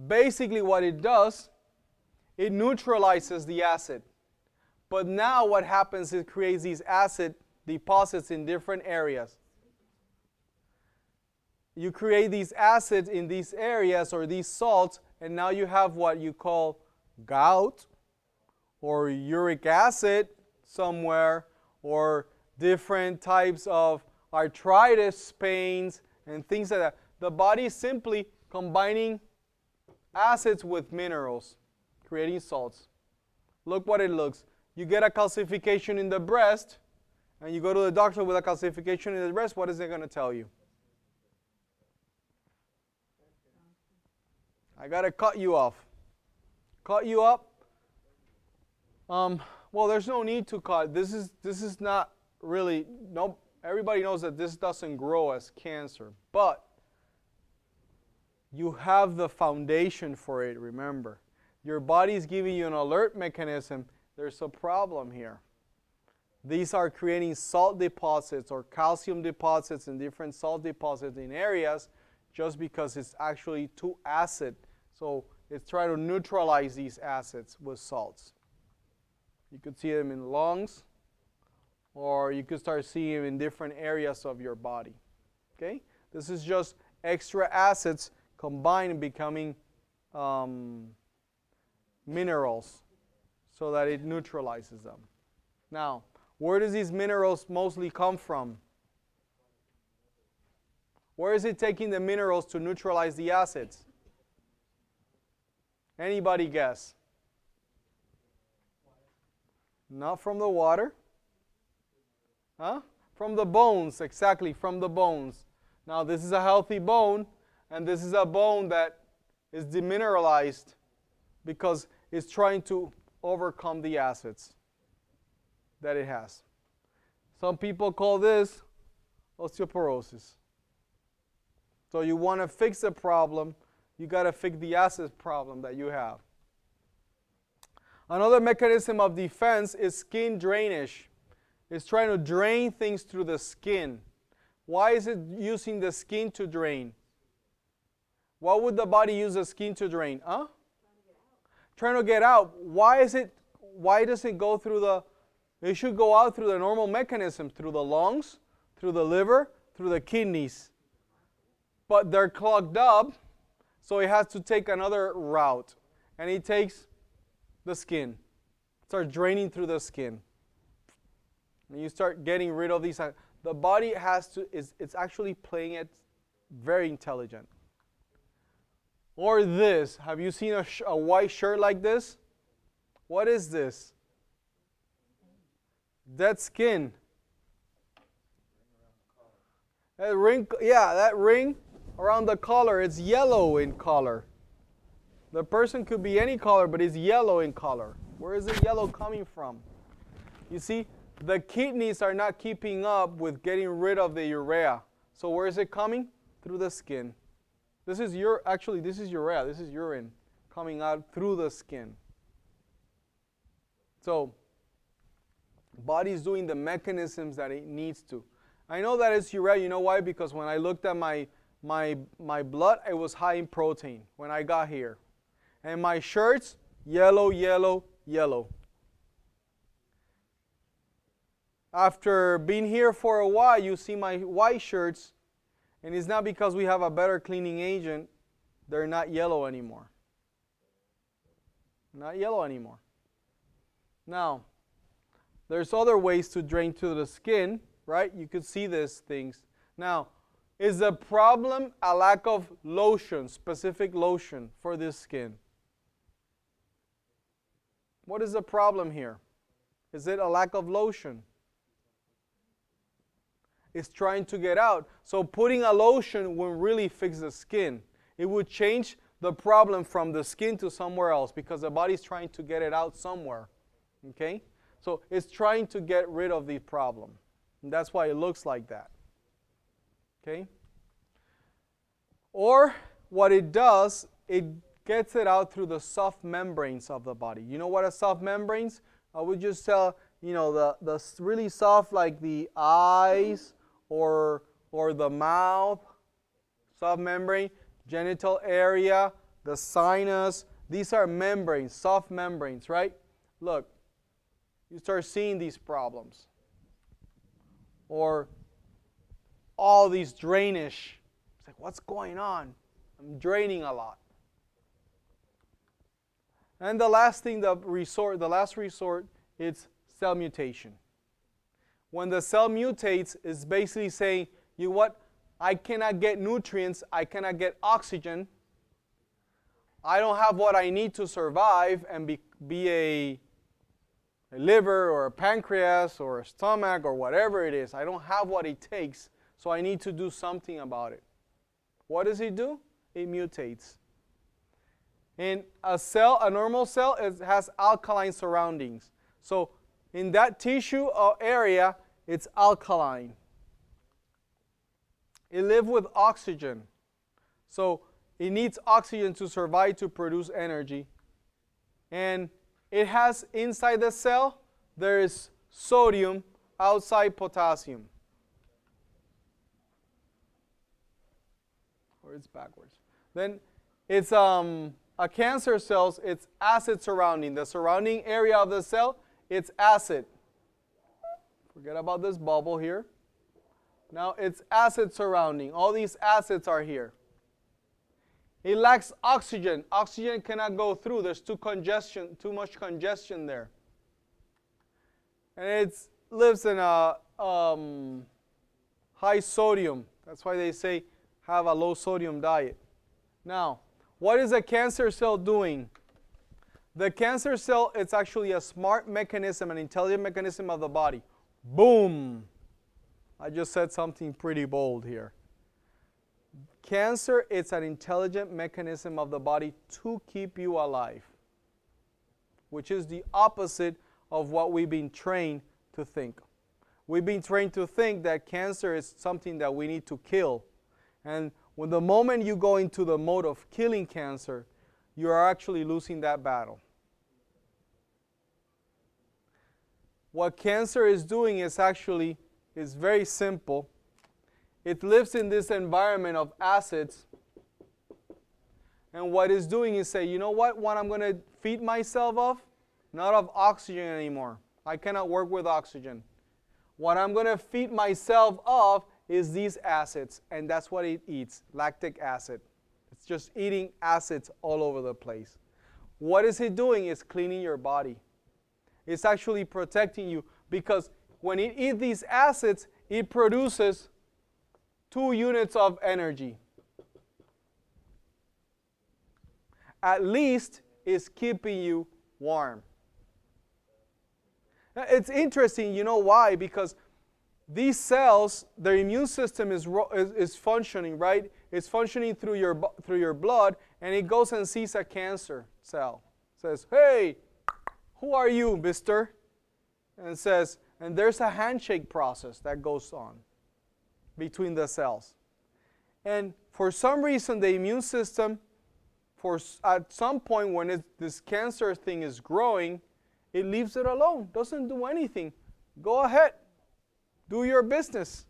basically what it does, it neutralizes the acid. But now what happens is it creates these acid deposits in different areas. You create these acids in these areas or these salts, and now you have what you call gout or uric acid somewhere, or different types of arthritis pains and things like that. The body is simply combining acids with minerals, creating salts. Look what it looks. You get a calcification in the breast, and you go to the doctor with a calcification in the breast, what is it going to tell you? I got to cut you off. Cut you up. Well, there's no need to cut. This is not really, no, everybody knows that this doesn't grow as cancer. But you have the foundation for it, remember. Your body is giving you an alert mechanism. There's a problem here. These are creating salt deposits or calcium deposits and different salt deposits in areas just because it's actually too acid. So it's trying to neutralize these acids with salts. You could see them in lungs, or you could start seeing them in different areas of your body. Okay? This is just extra acids combined and becoming minerals so that it neutralizes them. Now, where does these minerals mostly come from? Where is it taking the minerals to neutralize the acids? Anybody guess? Not from the water. Huh? From the bones, exactly, from the bones. Now, this is a healthy bone, and this is a bone that is demineralized because it's trying to overcome the acids that it has. Some people call this osteoporosis. So you want to fix the problem, you got to fix the acid problem that you have. Another mechanism of defense is skin drainage. It's trying to drain things through the skin. Why is it using the skin to drain? What would the body use the skin to drain? Huh? Trying to get out. Why does it go through the, it should go out through the normal mechanism, through the lungs, through the liver, through the kidneys. But they're clogged up, so it has to take another route. And it takes the skin. Starts draining through the skin. And you start getting rid of these. The body has to, it's actually playing it very intelligent. Or this. Have you seen a white shirt like this? What is this? Dead skin. That ring, yeah, that ring around the collar, it's yellow in color. The person could be any color, but it's yellow in color. Where is the yellow coming from? You see, the kidneys are not keeping up with getting rid of the urea. So where is it coming? Through the skin. This is actually this is urea. This is urine coming out through the skin. So body is doing the mechanisms that it needs to. I know that it's urea. You know why? Because when I looked at my blood, it was high in protein when I got here. And my shirts, yellow, yellow, yellow. After being here for a while, you see my white shirts, and it's not because we have a better cleaning agent. they're not yellow anymore. Not yellow anymore. Now, there's other ways to drain to the skin, right? You could see these things. Now, is the problem a lack of lotion, specific lotion for this skin? What is the problem here? Is it a lack of lotion? It's trying to get out. So putting a lotion wouldn't really fix the skin. It would change the problem from the skin to somewhere else because the body's trying to get it out somewhere. Okay? So it's trying to get rid of the problem. And that's why it looks like that. Okay? Or what it does, it gets it out through the soft membranes of the body. You know what are soft membranes? I would just tell, you know, the really soft, like the eyes or the mouth, soft membrane, genital area, the sinus. These are membranes, soft membranes, right? Look, you start seeing these problems. Or all these drainage. It's like, what's going on? I'm draining a lot. And the last thing, the last resort, it's cell mutation. When the cell mutates, it's basically saying, you know what? I cannot get nutrients. I cannot get oxygen. I don't have what I need to survive and be a liver or a pancreas or a stomach or whatever it is. I don't have what it takes, so I need to do something about it. What does it do? It mutates. And a normal cell has alkaline surroundings. So in that tissue area, it's alkaline. It lives with oxygen. So it needs oxygen to survive, to produce energy. And it has inside the cell, there is sodium, outside potassium. Or it's backwards. Then it's a cancer cells, it's acid surrounding. The surrounding area of the cell, it's acid. Forget about this bubble here. Now it's acid surrounding. All these acids are here. It lacks oxygen. Oxygen cannot go through. There's too much congestion there. And it lives in a high sodium. That's why they say have a low sodium diet. Now, what is a cancer cell doing? The cancer cell, it's actually a smart mechanism, an intelligent mechanism of the body. Boom! I just said something pretty bold here. Cancer, it's an intelligent mechanism of the body to keep you alive, which is the opposite of what we've been trained to think. We've been trained to think that cancer is something that we need to kill. And when the moment you go into the mode of killing cancer, you are actually losing that battle. What cancer is doing is very simple. It lives in this environment of acids. And what it's doing is say, you know what I'm going to feed myself of? Not of oxygen anymore. I cannot work with oxygen. What I'm going to feed myself of is these acids. And that's what it eats, lactic acid. It's just eating acids all over the place. What is it doing? It's cleaning your body. It's actually protecting you because when it eats these acids, it produces 2 units of energy. At least it's keeping you warm. Now, it's interesting, you know why? Because these cells, their immune system is functioning, right? It's functioning through your blood, and it goes and sees a cancer cell. Says, hey, who are you, mister? And says, and there's a handshake process that goes on between the cells. And for some reason, the immune system, at some point when this cancer thing is growing, it leaves it alone, doesn't do anything. Go ahead, do your business.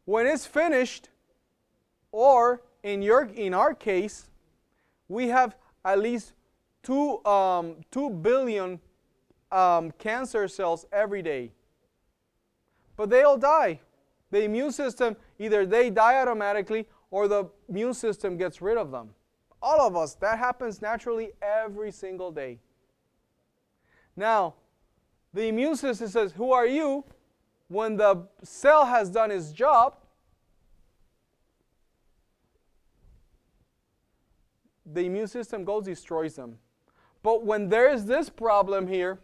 When it's finished, or in our case, we have at least 2 billion cancer cells every day. But they all die. The immune system, either they die automatically or the immune system gets rid of them. All of us, that happens naturally every single day. Now, the immune system says, who are you? When the cell has done its job, the immune system goes, destroys them. But when there is this problem here,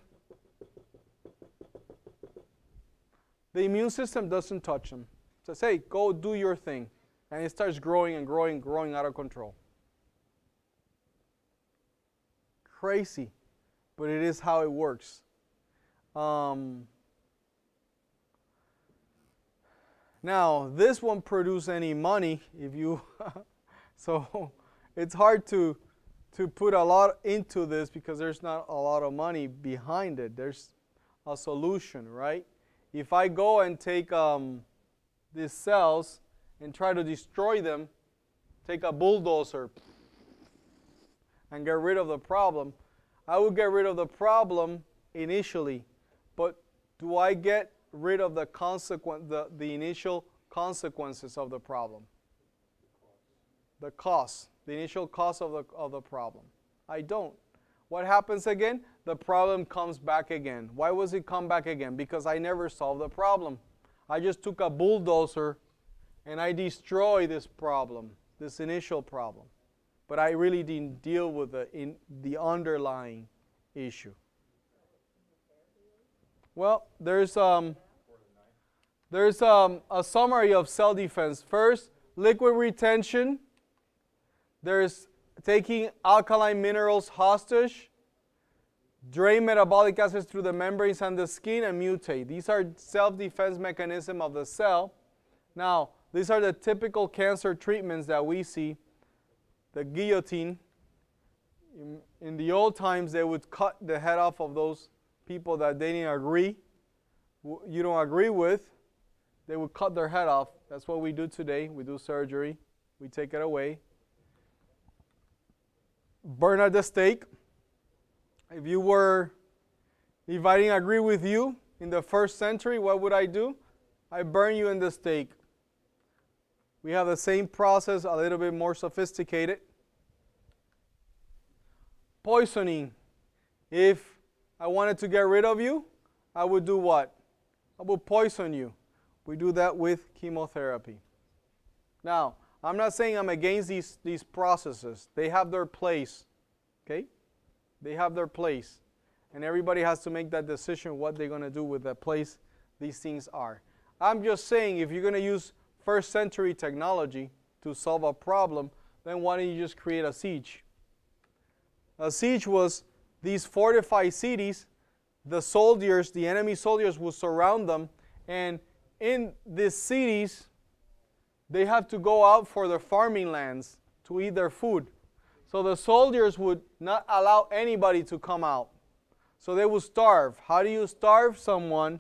the immune system doesn't touch them. It says, hey, go do your thing. And it starts growing and growing, growing out of control. Crazy, but it is how it works. Now, this won't produce any money if you, so it's hard to put a lot into this because there's not a lot of money behind it. There's a solution, right? If I go and take these cells and try to destroy them, take a bulldozer and get rid of the problem, I will get rid of the problem initially, but do I get rid of the initial consequences of the problem? The cause, the initial cause of the problem. I don't. What happens again? The problem comes back again. Why was it come back again? Because I never solved the problem. I just took a bulldozer and I destroyed this problem, this initial problem. But I really didn't deal with the underlying issue. Well, there's a summary of cell defense. First, liquid retention. There's taking alkaline minerals hostage, drain metabolic acids through the membranes and the skin, and mutate. These are self-defense mechanisms of the cell. Now, these are the typical cancer treatments that we see. The guillotine. In the old times, they would cut the head off of those people that they didn't you don't agree with. They would cut their head off. That's what we do today. We do surgery. We take it away. Burn at the stake. If I didn't agree with you in the 1st century, what would I do? I burn you in the stake. We have the same process, a little bit more sophisticated. Poisoning. If I wanted to get rid of you, I would do what? I would poison you. We do that with chemotherapy. Now, I'm not saying I'm against these processes. They have their place. Okay? They have their place. And everybody has to make that decision what they're going to do with the place these things are. I'm just saying if you're going to use 1st century technology to solve a problem, then why don't you just create a siege? A siege was these fortified cities. The soldiers, the enemy soldiers would surround them, and in these cities, they have to go out for their farming lands to eat their food. So the soldiers would not allow anybody to come out. So they would starve. How do you starve someone,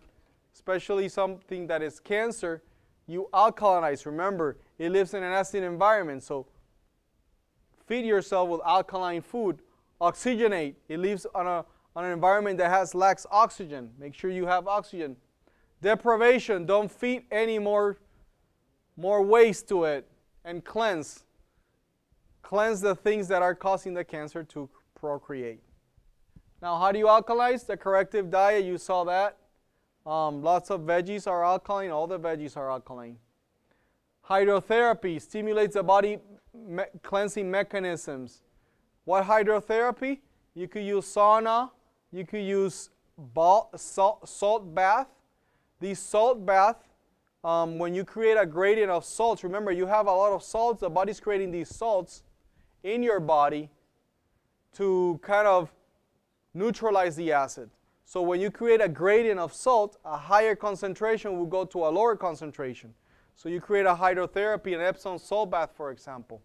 especially something that is cancer? You alkalinize. Remember, it lives in an acid environment, so feed yourself with alkaline food. Oxygenate. It lives on an environment that lacks oxygen. Make sure you have oxygen. Deprivation. Don't feed any more waste to it. And cleanse. Cleanse the things that are causing the cancer to procreate. Now, how do you alkalize? The corrective diet, you saw that. Lots of veggies are alkaline. All the veggies are alkaline. Hydrotherapy stimulates the body cleansing mechanisms. What hydrotherapy? You could use sauna. You could use salt bath. These salt bath, when you create a gradient of salts, remember you have a lot of salts. The body's creating these salts in your body to kind of neutralize the acid. So when you create a gradient of salt, a higher concentration will go to a lower concentration. So you create a hydrotherapy, an Epsom salt bath, for example.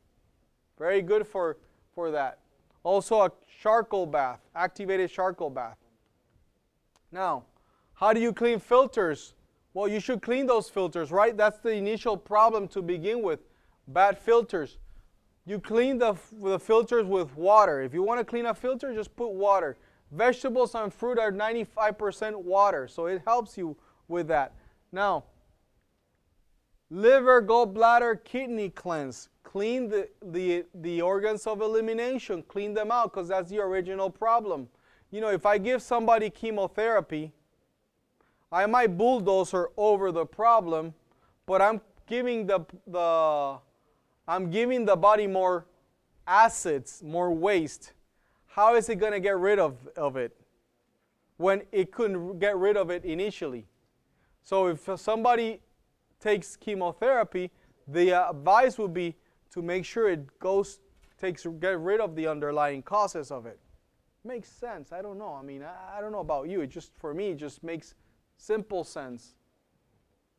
Very good for that. Also a charcoal bath, activated charcoal bath. Now, how do you clean filters? Well, you should clean those filters, right? That's the initial problem to begin with, bad filters. You clean the filters with water. If you want to clean a filter, just put water. Vegetables and fruit are 95% water, so it helps you with that. Now, liver, gallbladder, kidney cleanse. clean the organs of elimination, clean them out, because that's the original problem. You know, if I give somebody chemotherapy, I might bulldozer over the problem, but I'm giving the body more acids, more waste. How is it going to get rid of it when it couldn't get rid of it initially? So if somebody takes chemotherapy, the advice would be to make sure it get rid of the underlying causes of it. Makes sense. I don't know. I mean, I don't know about you. It just, for me, it just makes simple sense.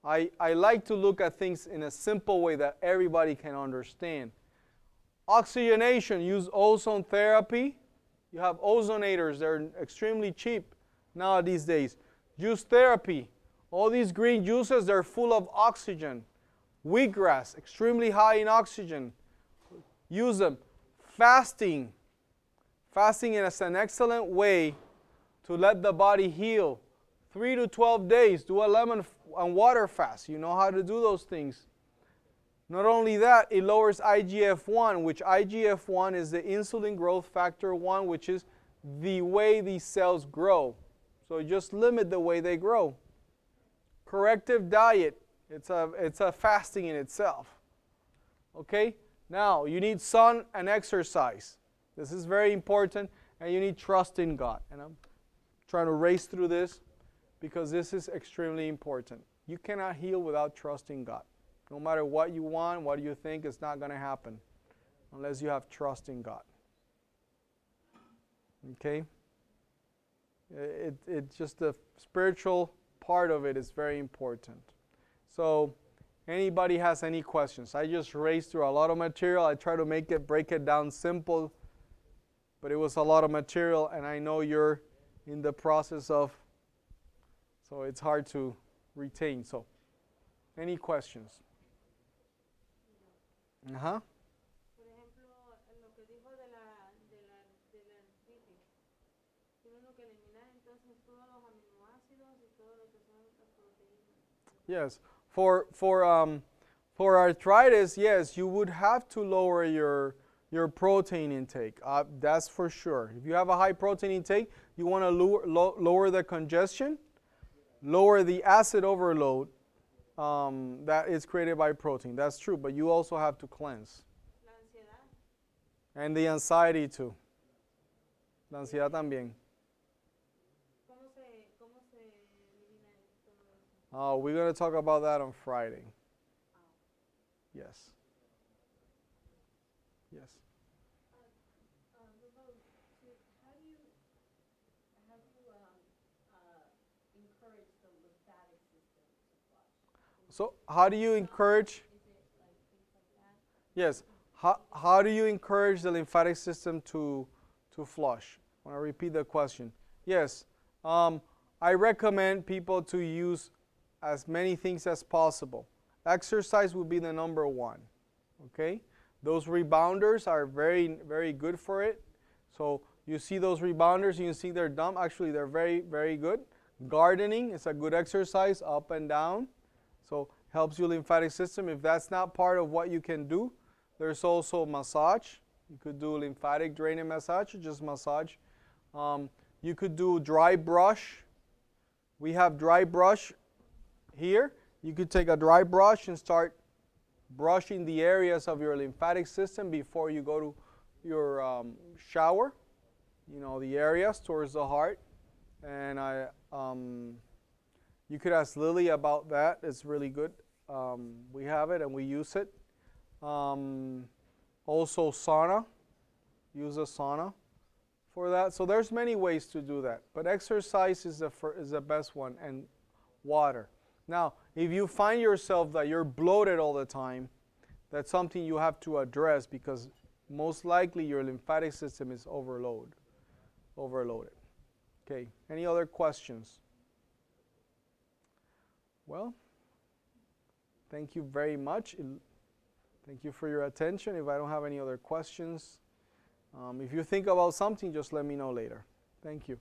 I like to look at things in a simple way that everybody can understand. Oxygenation, use ozone therapy. You have ozonators. They're extremely cheap now these days. Juice therapy. All these green juices, they're full of oxygen. Wheatgrass, extremely high in oxygen. Use them. Fasting. Fasting is an excellent way to let the body heal. 3 to 12 days. Do a lemon and water fast. You know how to do those things. Not only that, it lowers IGF-1, which IGF-1 is the insulin growth factor 1, which is the way these cells grow. So just limit the way they grow. Corrective diet. It's a fasting in itself. Okay? Now, you need sun and exercise. This is very important, and you need trust in God. And I'm trying to race through this because this is extremely important. You cannot heal without trusting God. No matter what you want, what you think, it's not going to happen unless you have trust in God. Okay? It's just the spiritual part of it is very important. So, anybody has any questions? I just raced through a lot of material. I try to break it down simple, but it was a lot of material, and I know you're in the process of, so it's hard to retain. So, any questions? Uh-huh. Por ejemplo, lo que dijo de la artritis. Tiene uno que eliminar entonces todos los aminoácidos y todo lo que son las proteínas. Yes. For arthritis, yes, you would have to lower your protein intake. That's for sure. If you have a high protein intake, you want to lower the congestion, lower the acid overload that is created by protein. That's true, but you also have to cleanse. La ansiedad. And the anxiety too. La ansiedad también. ¿Cómo se elimina todo eso? We're going to talk about that on Friday. Yes. Yes. So how do you encourage? Yes. How do you encourage the lymphatic system to flush? I want to repeat the question. Yes. I recommend people to use as many things as possible. Exercise would be the number one. Okay? Those rebounders are very, very good for it. So you see those rebounders, you see they're dumb. Actually, they're very, very good. Gardening is a good exercise, up and down. So helps your lymphatic system. If that's not part of what you can do, there's also massage. You could do lymphatic draining massage, or just massage. You could do dry brush. We have dry brush here. You could take a dry brush and start brushing the areas of your lymphatic system before you go to your shower. You know, the areas towards the heart. And you could ask Lily about that. It's really good. We have it and we use it. Also sauna. Use a sauna for that. So there's many ways to do that. But exercise is the best one, and water. Now, if you find yourself that you're bloated all the time, that's something you have to address, because most likely your lymphatic system is overloaded. Okay, any other questions? Well, thank you very much. Thank you for your attention. If I don't have any other questions, if you think about something, just let me know later. Thank you.